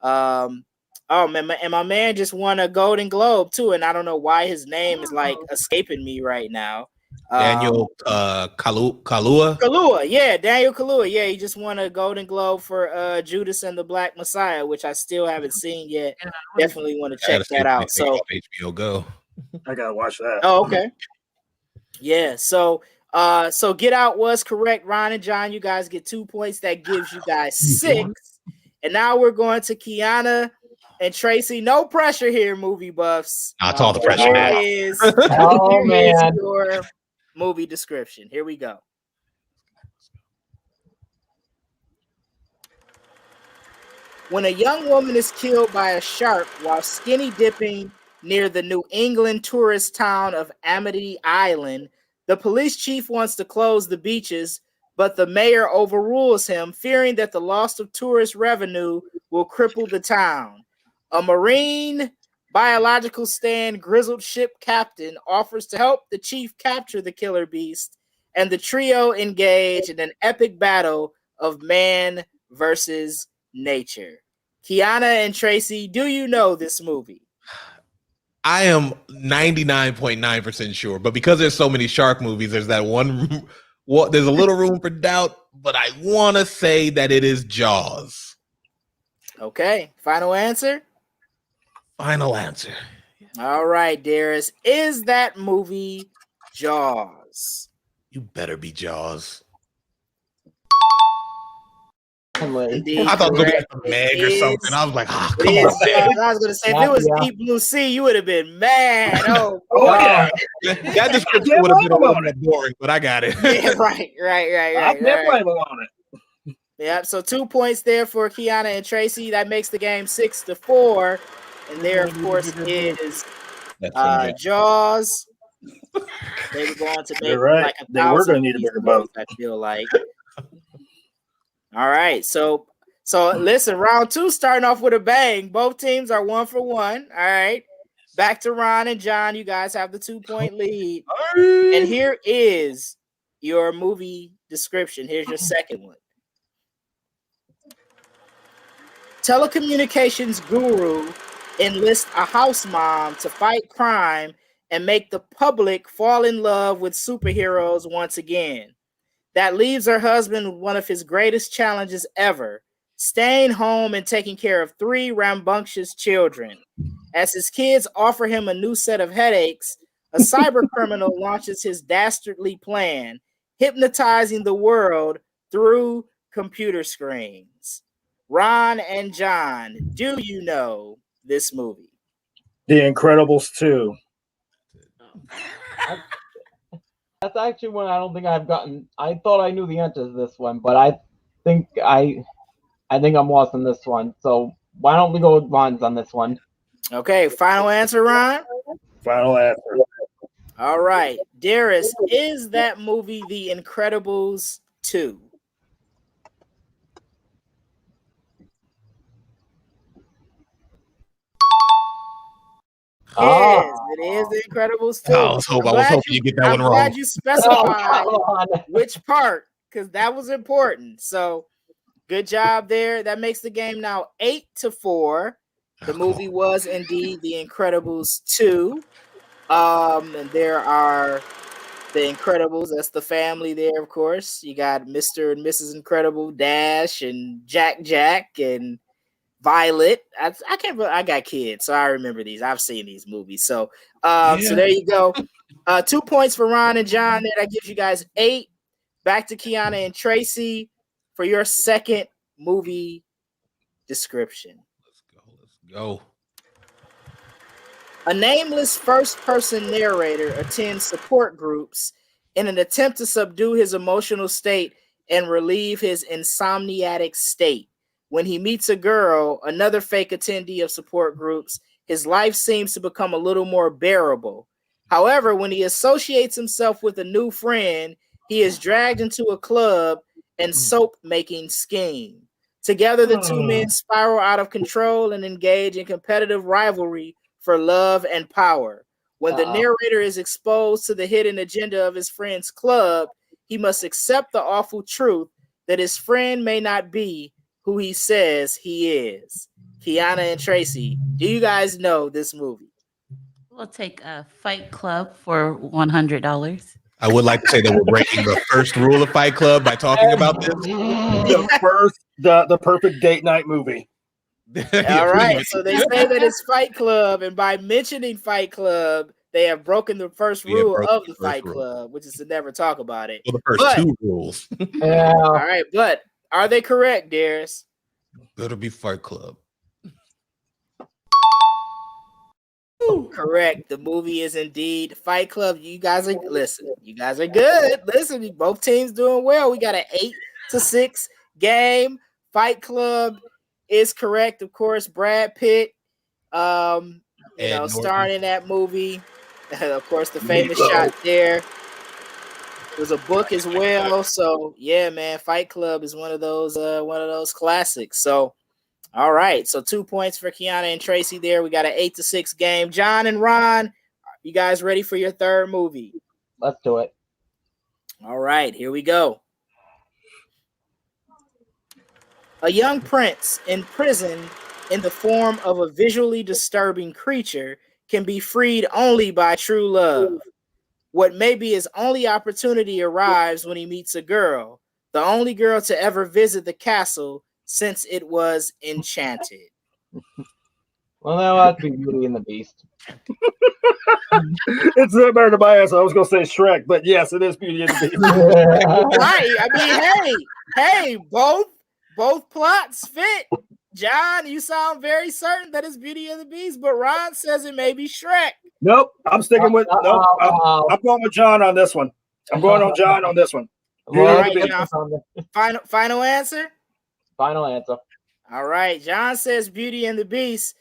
Oh man, and my man just won a Golden Globe too, and I don't know why his name is like escaping me right now. Daniel Kaluuya. Kaluuya, yeah, Daniel Kaluuya, yeah, he just won a Golden Globe for Judas and the Black Messiah, which I still haven't seen yet. Definitely want to check that out. So HBO Go. I gotta watch that. oh, okay. Yeah, so Get Out was correct. Ron and John, you guys get 2 points. That gives you guys 6. And now we're going to Kiana and Tracy. No pressure here, movie buffs. It's all the pressure Here now. is Oh man. your movie description. Here we go. When a young woman is killed by a shark while skinny dipping near the New England tourist town of Amity Island, the police chief wants to close the beaches, but the mayor overrules him, fearing that the loss of tourist revenue will cripple the town. A marine biological stand grizzled ship captain offers to help the chief capture the killer beast, and the trio engage in an epic battle of man versus nature. Kiana and Tracy, do you know this movie? I am 99.9% sure, but because there's so many shark movies, there's that one. Well, there's a little room for doubt, but I want to say that it is Jaws. Okay, final answer? Final answer. All right, Darius. Is that movie Jaws? You better be Jaws. Indeed, I thought it was correct. going to be like a Meg or something. I was like, oh, It come is on, man. Jaws. I was going to say, if it was Deep Blue Sea, you would have been mad. Oh, Oh, yeah. That description would have been a little bit boring, but I got it. yeah, right. I can't blame him on it. Yep. So 2 points there for Kiana and Tracy. That makes the game 6-4. And there, of course, is Jaws. They were going to make You're right. like 1,000. They were going to need a bigger boat. I feel like. All right. So listen, round 2 starting off with a bang. Both teams are 1 for 1. All right. Back to Ron and John. You guys have the 2-point lead. And here is your movie description. Here's your second one. Telecommunications guru enlists a house mom to fight crime and make the public fall in love with superheroes once again. That leaves her husband with one of his greatest challenges ever, staying home and taking care of 3 rambunctious children. As his kids offer him a new set of headaches, a cyber criminal launches his dastardly plan, hypnotizing the world through computer screens. Ron and John, do you know this movie? The Incredibles 2. That's actually one I don't think I've gotten. I thought I knew the answer to this one, but I think I'm lost on this one. So why don't we go with Ron's on this one? Okay, final answer, Ron? Final answer. All right. Darius, is that movie The Incredibles 2? Yes, it is The Incredibles 2. I was hoping you get that one wrong. I'm glad you specified which part, because that was important. So good job there. That makes the game now 8-4. The movie was indeed The Incredibles 2. And there are the Incredibles. That's the family there, of course. You got Mr. and Mrs. Incredible, Dash, and Jack, and Violet. I can't. I got kids, so I remember these. I've seen these movies. So, so there you go. 2 points for Ron and John. There, that gives you guys 8. Back to Kiana and Tracy for your second movie description. Let's go. A nameless first-person narrator attends support groups in an attempt to subdue his emotional state and relieve his insomniatic state. When he meets a girl, another fake attendee of support groups, his life seems to become a little more bearable. However, when he associates himself with a new friend, he is dragged into a club and soap-making scheme. Together, the two men spiral out of control and engage in competitive rivalry for love and power. When the narrator is exposed to the hidden agenda of his friend's club, he must accept the awful truth that his friend may not be who he says he is. Kiana and Tracy, do you guys know this movie? We'll take a Fight Club for $100. I would like to say that we're breaking the first rule of Fight Club by talking about this. The perfect date night movie. All right, so they say that it's Fight Club, and by mentioning Fight Club, they have broken the first rule of the Fight Club, which is to never talk about it. Well, the first 2 rules. All right, but are they correct, Darius? Better be Fight Club. Correct. The movie is indeed Fight Club. You guys are You guys are good. Listen, both teams doing well. We got an 8-6 game. Fight Club is correct, of course. Brad Pitt, starring in that movie. Of course, the famous shot there. It was a book as well. So yeah, man, Fight Club is one of those classics. So all right, so 2 points for Kiana and Tracy there. We got an 8-6 game. John and Ron, you guys ready for your third movie? Let's do it. All right, here we go. A young prince imprisoned in the form of a visually disturbing creature can be freed only by true love. What may be his only opportunity arrives when he meets a girl, the only girl to ever visit the castle since it was enchanted. Well, now that'd be Beauty and the Beast. It's not better to my answer. I was going to say Shrek, but yes, it is Beauty and the Beast. Right. I mean, hey, both plots fit. John, you sound very certain that it's Beauty and the Beast, but Ron says it may be Shrek. Nope, I'm sticking with. Nope, I'm going with John on this one. I'm going on John on this one. All right, John. Final answer. Final answer. All right, John says Beauty and the Beast.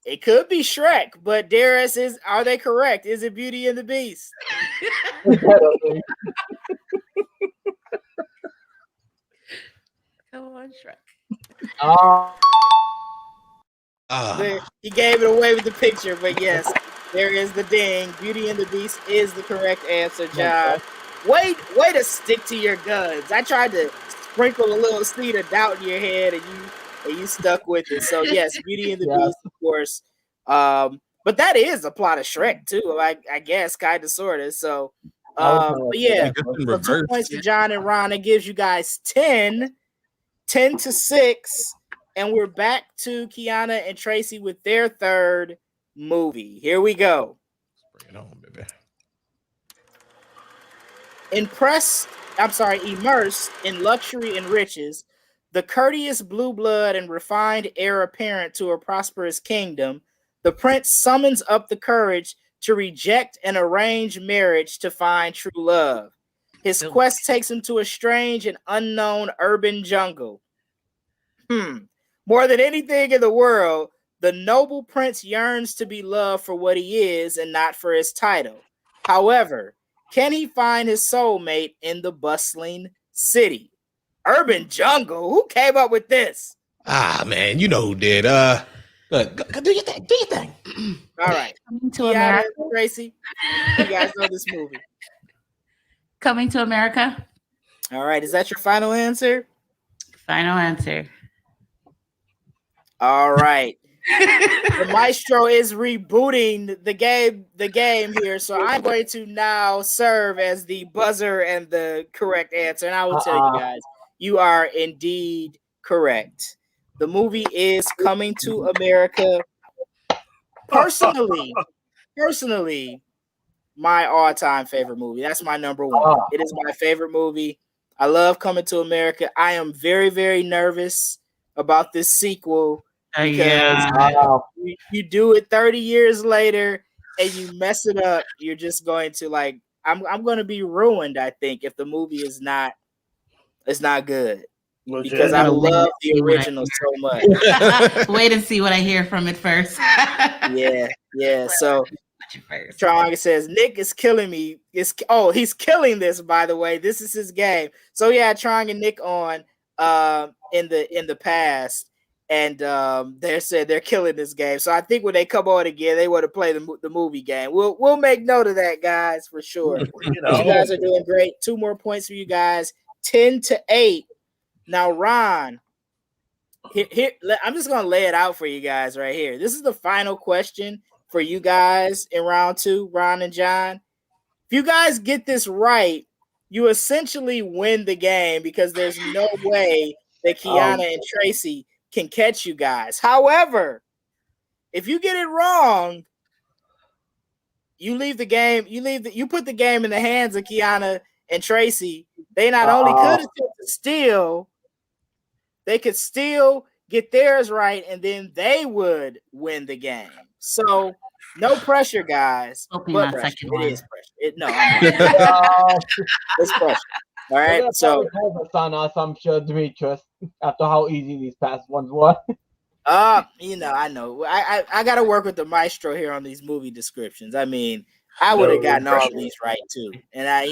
It could be Shrek, but Darius are they correct? Is it Beauty and the Beast? Come on, Shrek. He gave it away with the picture, but yes, there is the ding. Beauty and the Beast is the correct answer, John. Way to stick to your guns. I tried to sprinkle a little seed of doubt in your head, and you stuck with it. So yes, Beauty and the Beast, of course. But that is a plot of Shrek too. I guess, kind of, sort of. So, but yeah, so 2 points for John and Ron. It gives you guys 10-6, and we're back to Kiana and Tracy with their third movie. Here we go. Bring it on, baby. Immersed in luxury and riches, the courteous blue blood and refined heir apparent to a prosperous kingdom, the prince summons up the courage to reject an arranged marriage to find true love. His quest takes him to a strange and unknown urban jungle. More than anything in the world, the noble prince yearns to be loved for what he is and not for his title. However, can he find his soulmate in the bustling city? Urban jungle? Who came up with this? Man, you know who did. Do your thing. Do your thing. All right. Coming to America. Tracy, you guys know this movie. Coming to America. All right. Is that your final answer? Final answer. All right. The maestro is rebooting the game here, so I'm going to now serve as the buzzer and the correct answer. And I will tell you guys, you are indeed correct. The movie is Coming to America. Personally, my all-time favorite movie. That's my number one. It is my favorite movie. I love Coming to America. I am very, very nervous about this sequel because you do it 30 years later and you mess it up. You're just going to I'm going to be ruined, I think, if the movie is not good. Legit. Because I love the original so much. Wait and see what I hear from it first. Yeah. So Trong says Nick is killing me. He's killing this, by the way. This is his game. So yeah, Trong and Nick on in the past, and they said they're killing this game. So I think when they come on again, they want to play the movie game. We'll make note of that, guys, for sure. You guys are doing great. 2 more points for you guys. 10-8. Now, Ron, here I'm just gonna lay it out for you guys right here. This is the final question for you guys in round 2, Ron and John. If you guys get this right, you essentially win the game because there's no way that Kiana and Tracy can catch you guys. However, if you get it wrong, you leave the game. You put the game in the hands of Kiana and Tracy. They not only could steal, they could still get theirs right, and then they would win the game. So no pressure, guys. But pressure. It is pressure. It's pressure. All right. So on us, I'm sure, Demetrius, after how easy these past ones were. I know. I got to work with the maestro here on these movie descriptions. I mean, I would have No gotten all of pressure. these right too, and I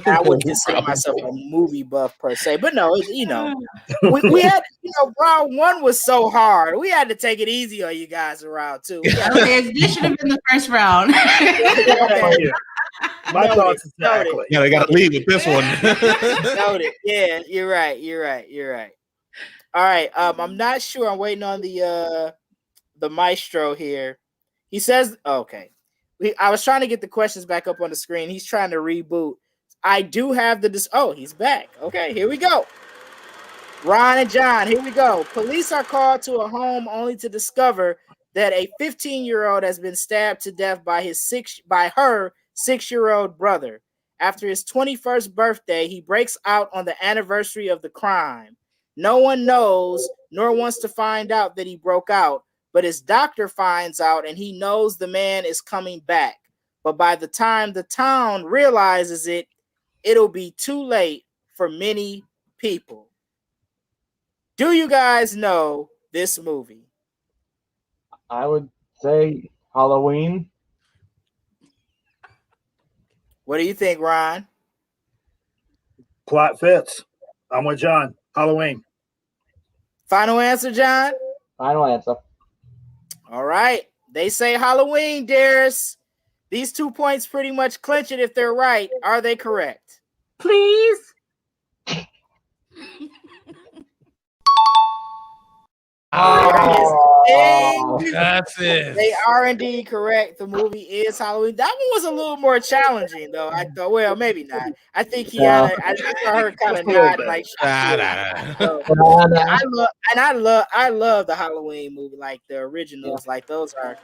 I wouldn't consider myself a movie buff per se, but no, we had round one was so hard. We had to take it easy on you guys in round two. Okay, this should have been the first round. Okay. My Noted, thoughts exactly. Yeah, they got to leave with this one. Noted. Yeah, you're right. All right. I'm not sure. I'm waiting on the maestro here. He says, okay. I was trying to get the questions back up on the screen. He's trying to reboot. I do have he's back. Okay, here we go. Ron and John, here we go. Police are called to a home only to discover that a 15-year-old has been stabbed to death by her 6-year-old brother. After his 21st birthday, he breaks out on the anniversary of the crime. No one knows nor wants to find out that he broke out, but his doctor finds out and he knows the man is coming back. But by the time the town realizes it, it'll be too late for many people. Do you guys know this movie? I would say Halloween. What do you think, Ron? Plot fits. I'm with John. Halloween. Final answer, John? Final answer. All right. They say Halloween, Darius. These 2 points pretty much clinch it if they're right. Are they correct? Please. That's it. They are indeed correct. The movie is Halloween. That one was a little more challenging, though. I thought, well, maybe not. I think I saw her kind of nod like. So, I love the Halloween movie, like the originals. Like those are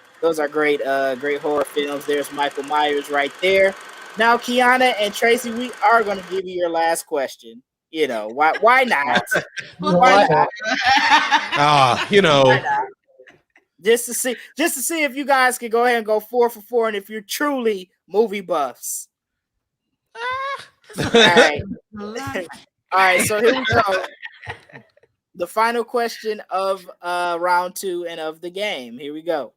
great, great horror films. There's Michael Myers right there. Now, Kiana and Tracy, we are going to give you your last question. Why not? Why not? Just to see if you guys can go ahead and go 4 for 4, and if you're truly movie buffs. All right. All right. So here we go. The final question of round 2 and of the game. Here we go.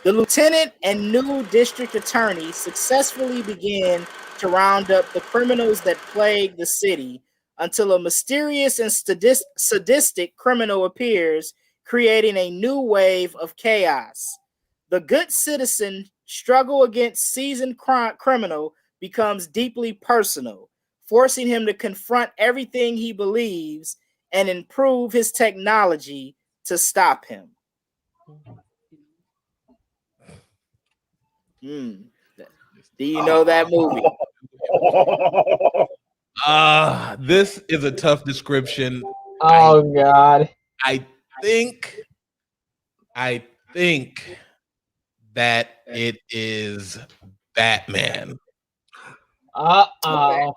The lieutenant and new district attorney successfully begin to round up the criminals that plague the city until a mysterious and sadistic criminal appears, creating a new wave of chaos. The good citizen struggle against seasoned criminal becomes deeply personal, forcing him to confront everything he believes and improve his technology to stop him. Do you know that movie? This is a tough description. Oh God. I think that it is Batman. Uh-oh.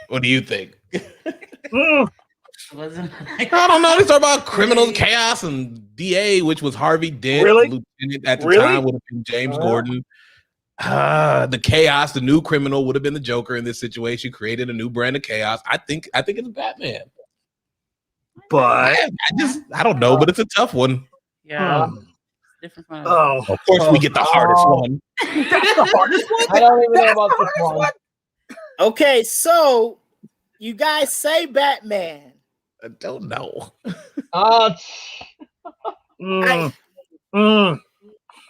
What do you think? I don't know. They talk about criminals, chaos, and DA, which was Harvey Dent. Really? Lieutenant at the time would have been James Gordon. The chaos, the new criminal would have been the Joker in this situation, created a new brand of chaos. I think it's Batman. But I don't know, but it's a tough one. Yeah. Different from of course, we get the hardest one. That's the hardest one. I don't even know about this one. Okay, so you guys say Batman. I don't know.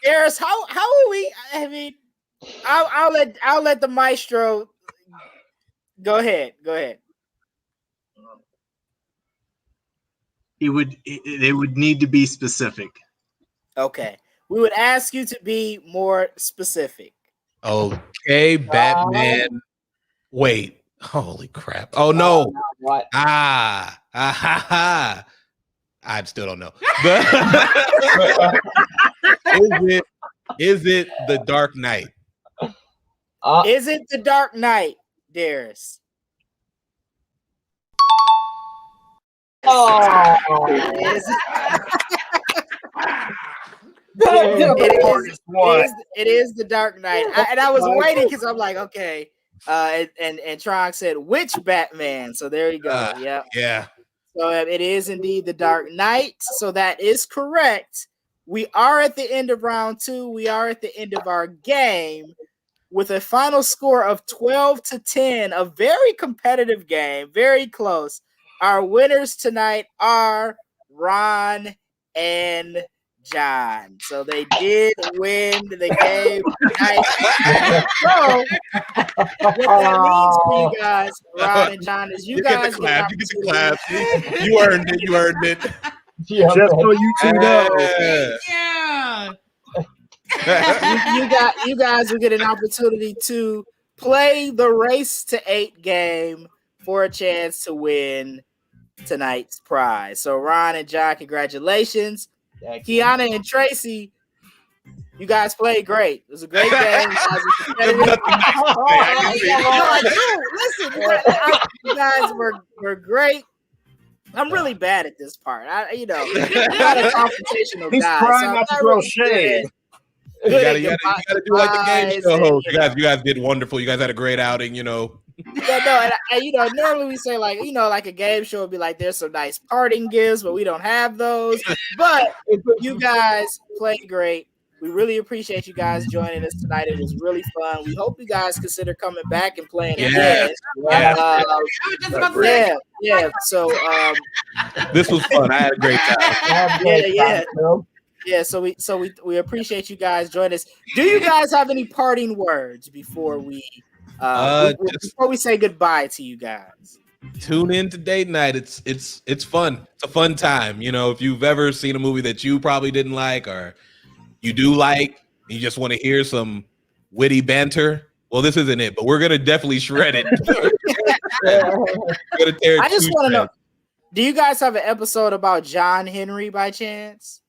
Harris, how are we? I mean, I'll let the maestro go ahead. They would need to be specific. Okay. We would ask you to be more specific. Okay, Batman. Wait. Holy crap. Oh no. What? I still don't know. Is it The Dark Knight? Is it The Dark Knight, Darius? Oh. It is The Dark Knight. I was waiting because I'm like, okay. And Tron said, which Batman? So there you go. Yeah. So it is indeed The Dark Knight. So that is correct. we are at the end of round 2. We are at the end of our game with a final score of 12-10, a very competitive game, very close. Our winners tonight are Ron and John. So they did win the game tonight. So what that means for you guys, Ron and John, is you guys get the clap. You earned it. You earned it. Yeah, Just so you two know. Yeah. you guys will get an opportunity to play the Race to 8 game for a chance to win tonight's prize. So Ron and John, congratulations. Kiana and Tracy, you guys played great. It was a great game. Listen, you guys were great. I'm really bad at this part. I'm not a confrontational He's guy. trying not to throw shade. You gotta do like the game show host. You guys did wonderful. You guys had a great outing. Yeah, no, and normally we say like a game show would be like there's some nice parting gifts, but we don't have those. But you guys played great. We really appreciate you guys joining us tonight. It was really fun. We hope you guys consider coming back and playing again. Yeah. So this was fun. I had a great time. Yeah. So we appreciate you guys joining us. Do you guys have any parting words before we say goodbye to you guys? Tune in to date night. It's fun. It's a fun time. If you've ever seen a movie that you probably didn't like or you do like, and you just want to hear some witty banter, well, this isn't it, but we're going to definitely shred it. I just want to know, do you guys have an episode about John Henry by chance?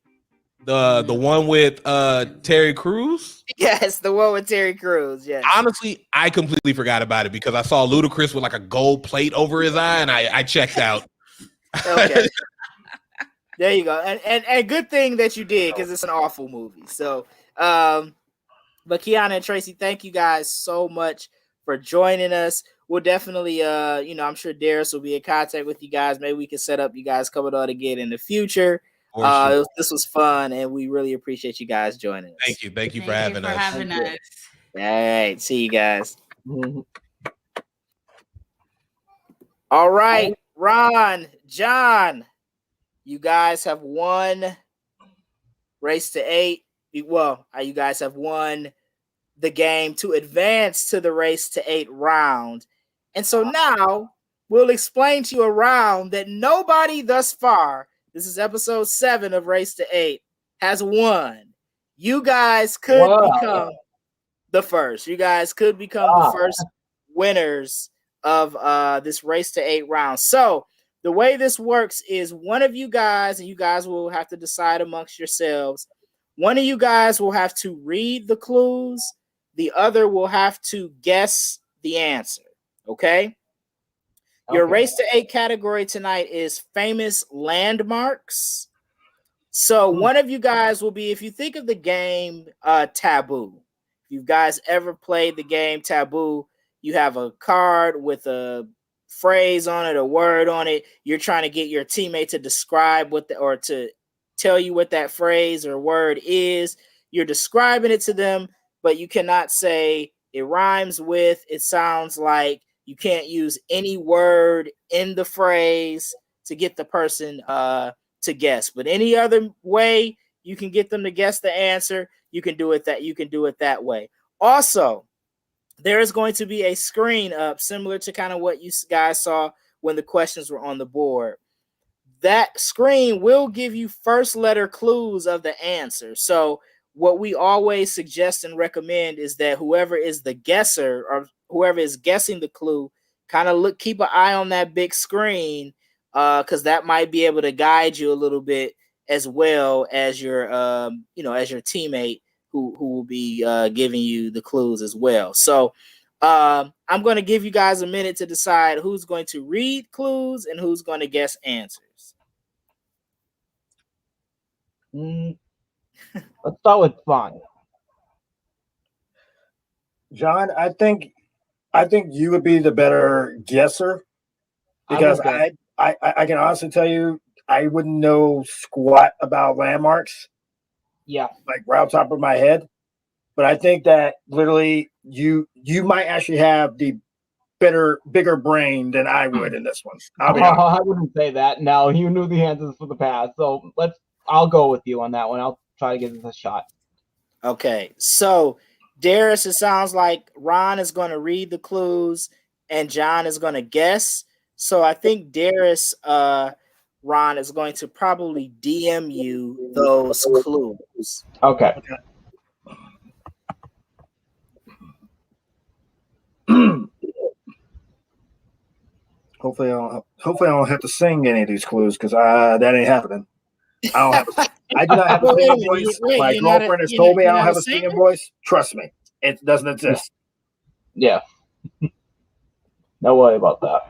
The one with Terry Crews? Yes, the one with Terry Crews, yes. Honestly, I completely forgot about it because I saw Ludacris with like a gold plate over his eye, and I checked out. Okay. There you go. And good thing that you did because it's an awful movie. So, but Kiana and Tracy, thank you guys so much for joining us. We'll definitely, I'm sure Darius will be in contact with you guys. Maybe we can set up you guys coming on again in the future. This was fun, and we really appreciate you guys joining us. Thank you. Thank you for having us. All right. See you guys. All right. Ron, John, you guys have won Race to 8. Well, you guys have won the game to advance to the Race to 8 round. And so now we'll explain to you a round that nobody thus far, this is episode 7 of Race to 8, has won. You guys could become the first. You guys could become the first winners of this Race to 8 round. So the way this works is one of you guys, and you guys will have to decide amongst yourselves, one of you guys will have to read the clues. The other will have to guess the answer. Okay? Your Race to 8 category tonight is famous landmarks. So one of you guys will be, if you think of the game Taboo, if you guys ever played the game Taboo, you have a card with a phrase on it, a word on it. You're trying to get your teammate to describe or to tell you what that phrase or word is. You're describing it to them, but you cannot say it rhymes with, it sounds like. You can't use any word in the phrase to get the person to guess. But any other way you can get them to guess the answer, you can do it that way. Also, there is going to be a screen up similar to kind of what you guys saw when the questions were on the board. That screen will give you first letter clues of the answer. So what we always suggest and recommend is that whoever is the guesser or whoever is guessing the clue, kind of keep an eye on that big screen because that might be able to guide you a little bit as well as your teammate who will be giving you the clues as well. So I'm going to give you guys a minute to decide who's going to read clues and who's going to guess answers. Let's start with Vaughn. John, I think you would be the better guesser because I can honestly tell you I wouldn't know squat about landmarks. Yeah. like right off the top of my head. But I think that literally you might actually have the bigger brain than I would in this one. I'll be honest. I wouldn't say that. No, you knew the answers for the past. So I'll go with you on that one. I'll try to give this a shot. Okay, so Darius, it sounds like Ron is going to read the clues and John is going to guess. So I think Darius, Ron is going to probably DM you those clues. Okay. Hopefully I don't have to sing any of these clues because that ain't happening. I do not have a singing voice. My girlfriend has told me I don't have a singing voice. Trust me, it doesn't exist. Yeah. No worry about that.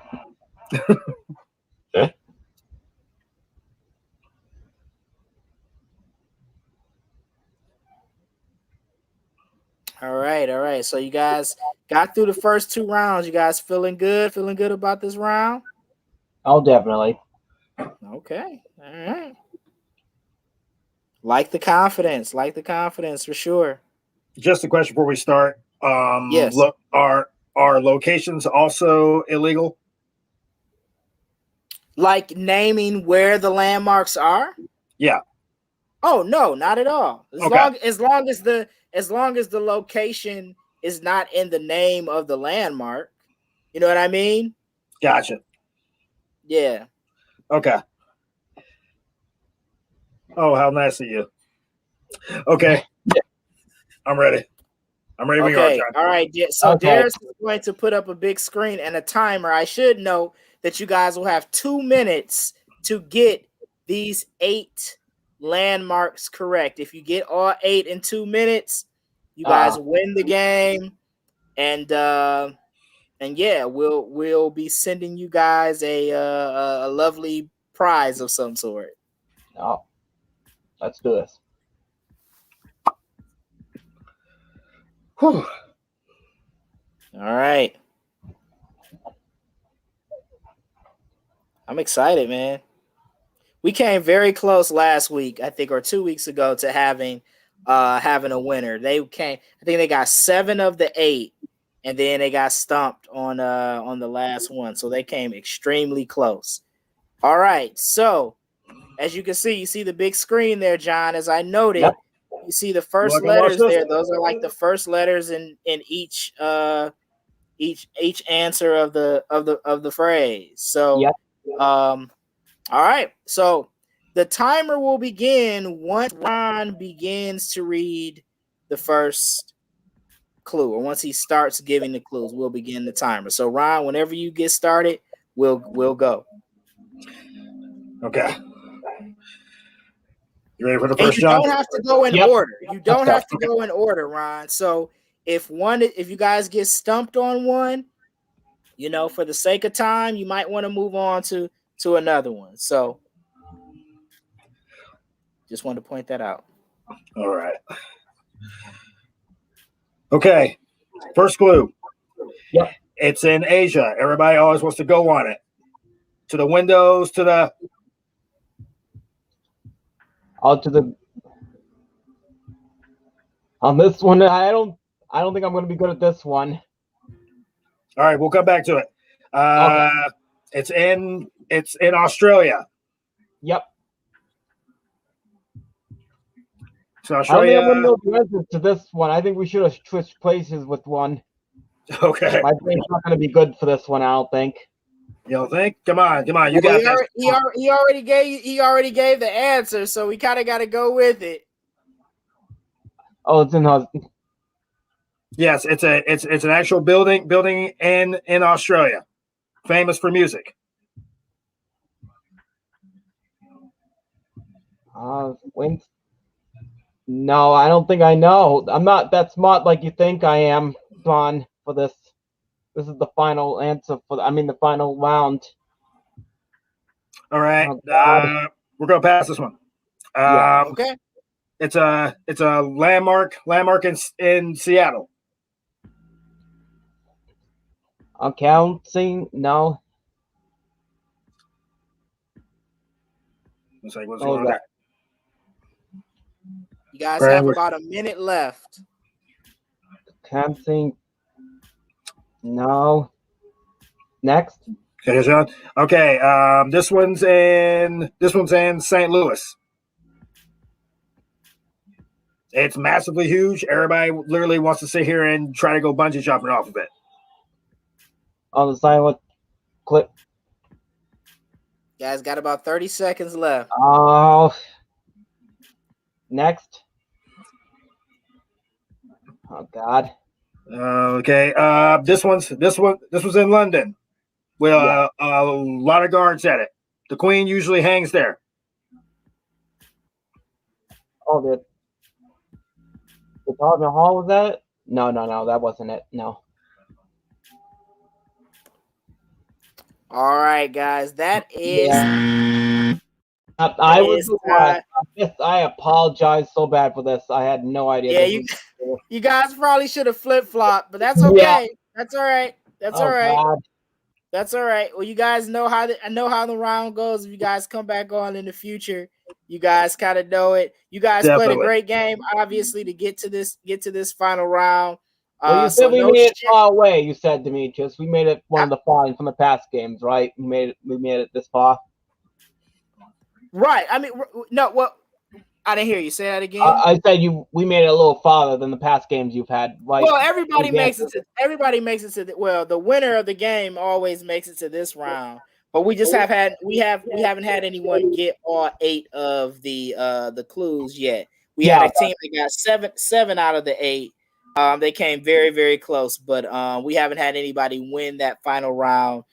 All right. So you guys got through the first 2 rounds. You guys feeling good? Feeling good about this round? Oh, definitely. Okay. All right. Like the confidence for sure. Just a question before we start. Yes. Look, are locations also illegal? Like naming where the landmarks are? Yeah. Oh no, not at all. As long as the location is not in the name of the landmark. You know what I mean? Gotcha. Yeah. Okay. Oh, how nice of you. Okay. I'm ready. I'm ready when you are, Okay. John. All right. So Darius is going to put up a big screen and a timer. I should note that you guys will have 2 minutes to get these 8 landmarks correct. If you get all 8 in 2 minutes, you guys win the game. And yeah, we'll be sending you guys a lovely prize of some sort. Oh, let's do this. Whew. All right. I'm excited, man. We came very close last week, I think, or 2 weeks ago, to having a winner. I think they got 7 of the 8, and then they got stumped on the last one. So they came extremely close. All right. So as you can see, you see the big screen there, John. As I noted, you see the first letters there. Those are like the first letters in each answer of the phrase. So all right. So the timer will begin once Ron begins to read the first clue, or once he starts giving the clues, we'll begin the timer. So Ron, whenever you get started, we'll go. Okay. You ready for the first, John? You don't have to go in order. You don't have to go in order, Ron. So if you guys get stumped on one, for the sake of time, you might want to move on to another one. So just wanted to point that out. All right. Okay. First clue. Yep. It's in Asia. Everybody always wants to go on it. To the windows, to the on this one, I don't think I'm going to be good at this one. All right, we'll come back to it. It's in Australia. Yep. So Australia. I don't think I'm going to know the answer to this one. I think we should have switched places with one. Okay. My brain's not going to be good for this one, I don't think. You don't think? Come on. You got this. He already gave the answer, so we kind of got to go with it. Oh, it's in Yes, it's an actual building in Australia, famous for music. No, I don't think I know. I'm not that smart like you think I am, Don, for this. This is the final answer the final round. All right. We're going to pass this one. Okay. It's a landmark in Seattle. Accounting? No. It's like, what's going on there? You guys Brandon, have we're- about a minute left. Can't think. No. Next. Okay, Sean. Okay, this one's in St. Louis. It's massively huge. Everybody literally wants to sit here and try to go bungee jumping off of it. On the silent clip. You guys got about 30 seconds left. Oh. Next. Oh God. Okay. This was in London. Well, a lot of guards at it. The Queen usually hangs there. Oh, the Parliament Hall, was that it? No, that wasn't it. No. All right, guys. That is. Yeah. I apologize so bad for this. I had no idea. Yeah, you guys probably should have flip-flopped, but that's okay. Yeah. That's all right. That's Oh, all right. God. That's all right. Well, you guys know how the round goes. If you guys come back on in the future, you guys kind of know it. You guys played a great game, obviously, to get to this final round. Well, you said we made it far away. You said to me, just we made it one of the far from the past games, right? We made it this far. Right. I mean, no. Well, I didn't hear you. Say that again. I said we made it a little farther than the past games you've had. Right? Well, everybody makes it to the winner of the game always makes it to this round. But we just we haven't had anyone get all 8 of the clues yet. We had a team that got seven out of the 8. They came very, very close, but we haven't had anybody win that final round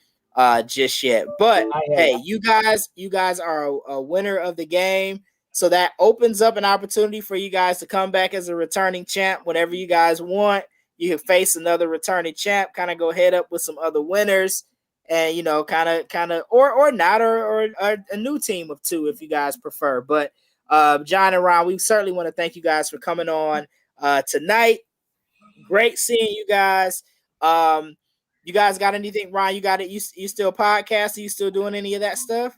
just yet. But hey, you guys are a winner of the game. So that opens up an opportunity for you guys to come back as a returning champ whenever you guys want. You can face another returning champ, kind of go head up with some other winners, and kind of or not, or a new team of 2 if you guys prefer. But John and Ron, we certainly want to thank you guys for coming on tonight. Great seeing you guys. You guys got anything, Ron? You got it? You still podcasting? You still doing any of that stuff?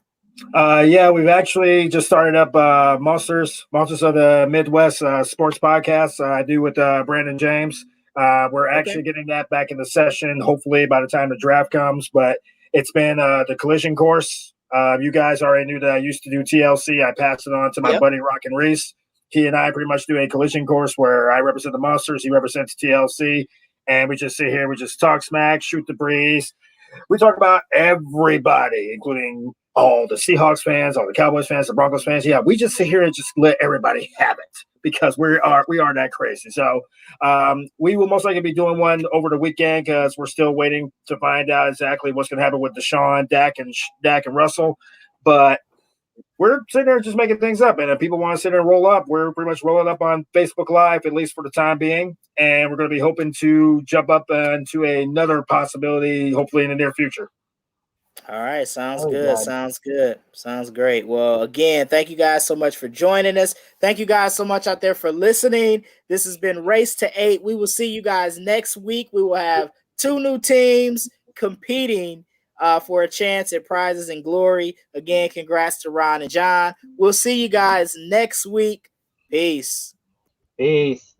Yeah, we've actually just started up Monsters of the Midwest sports podcast. I do with Brandon James. We're actually getting that back in the session, hopefully by the time the draft comes. But it's been the collision course. You guys already knew that I used to do TLC. I passed it on to my buddy Rockin' Reese. He and I pretty much do a collision course where I represent the Monsters, he represents TLC, and we just sit here, we just talk smack, shoot the breeze. We talk about everybody, including all the Seahawks fans, all the Cowboys fans, the Broncos fans. Yeah, we just sit here and just let everybody have it because we are that crazy. So we will most likely be doing one over the weekend because we're still waiting to find out exactly what's going to happen with Deshaun, Dak, and Russell. But we're sitting there just making things up. And if people want to sit there and roll up, we're pretty much rolling up on Facebook Live, at least for the time being. And we're going to be hoping to jump up into another possibility, hopefully in the near future. All right. Sounds good. Sounds good. Sounds great. Well, again, thank you guys so much for joining us. Thank you guys so much out there for listening. This has been Race to 8. We will see you guys next week. We will have 2 new teams competing for a chance at prizes and glory. Again, congrats to Ron and John. We'll see you guys next week. Peace. Peace.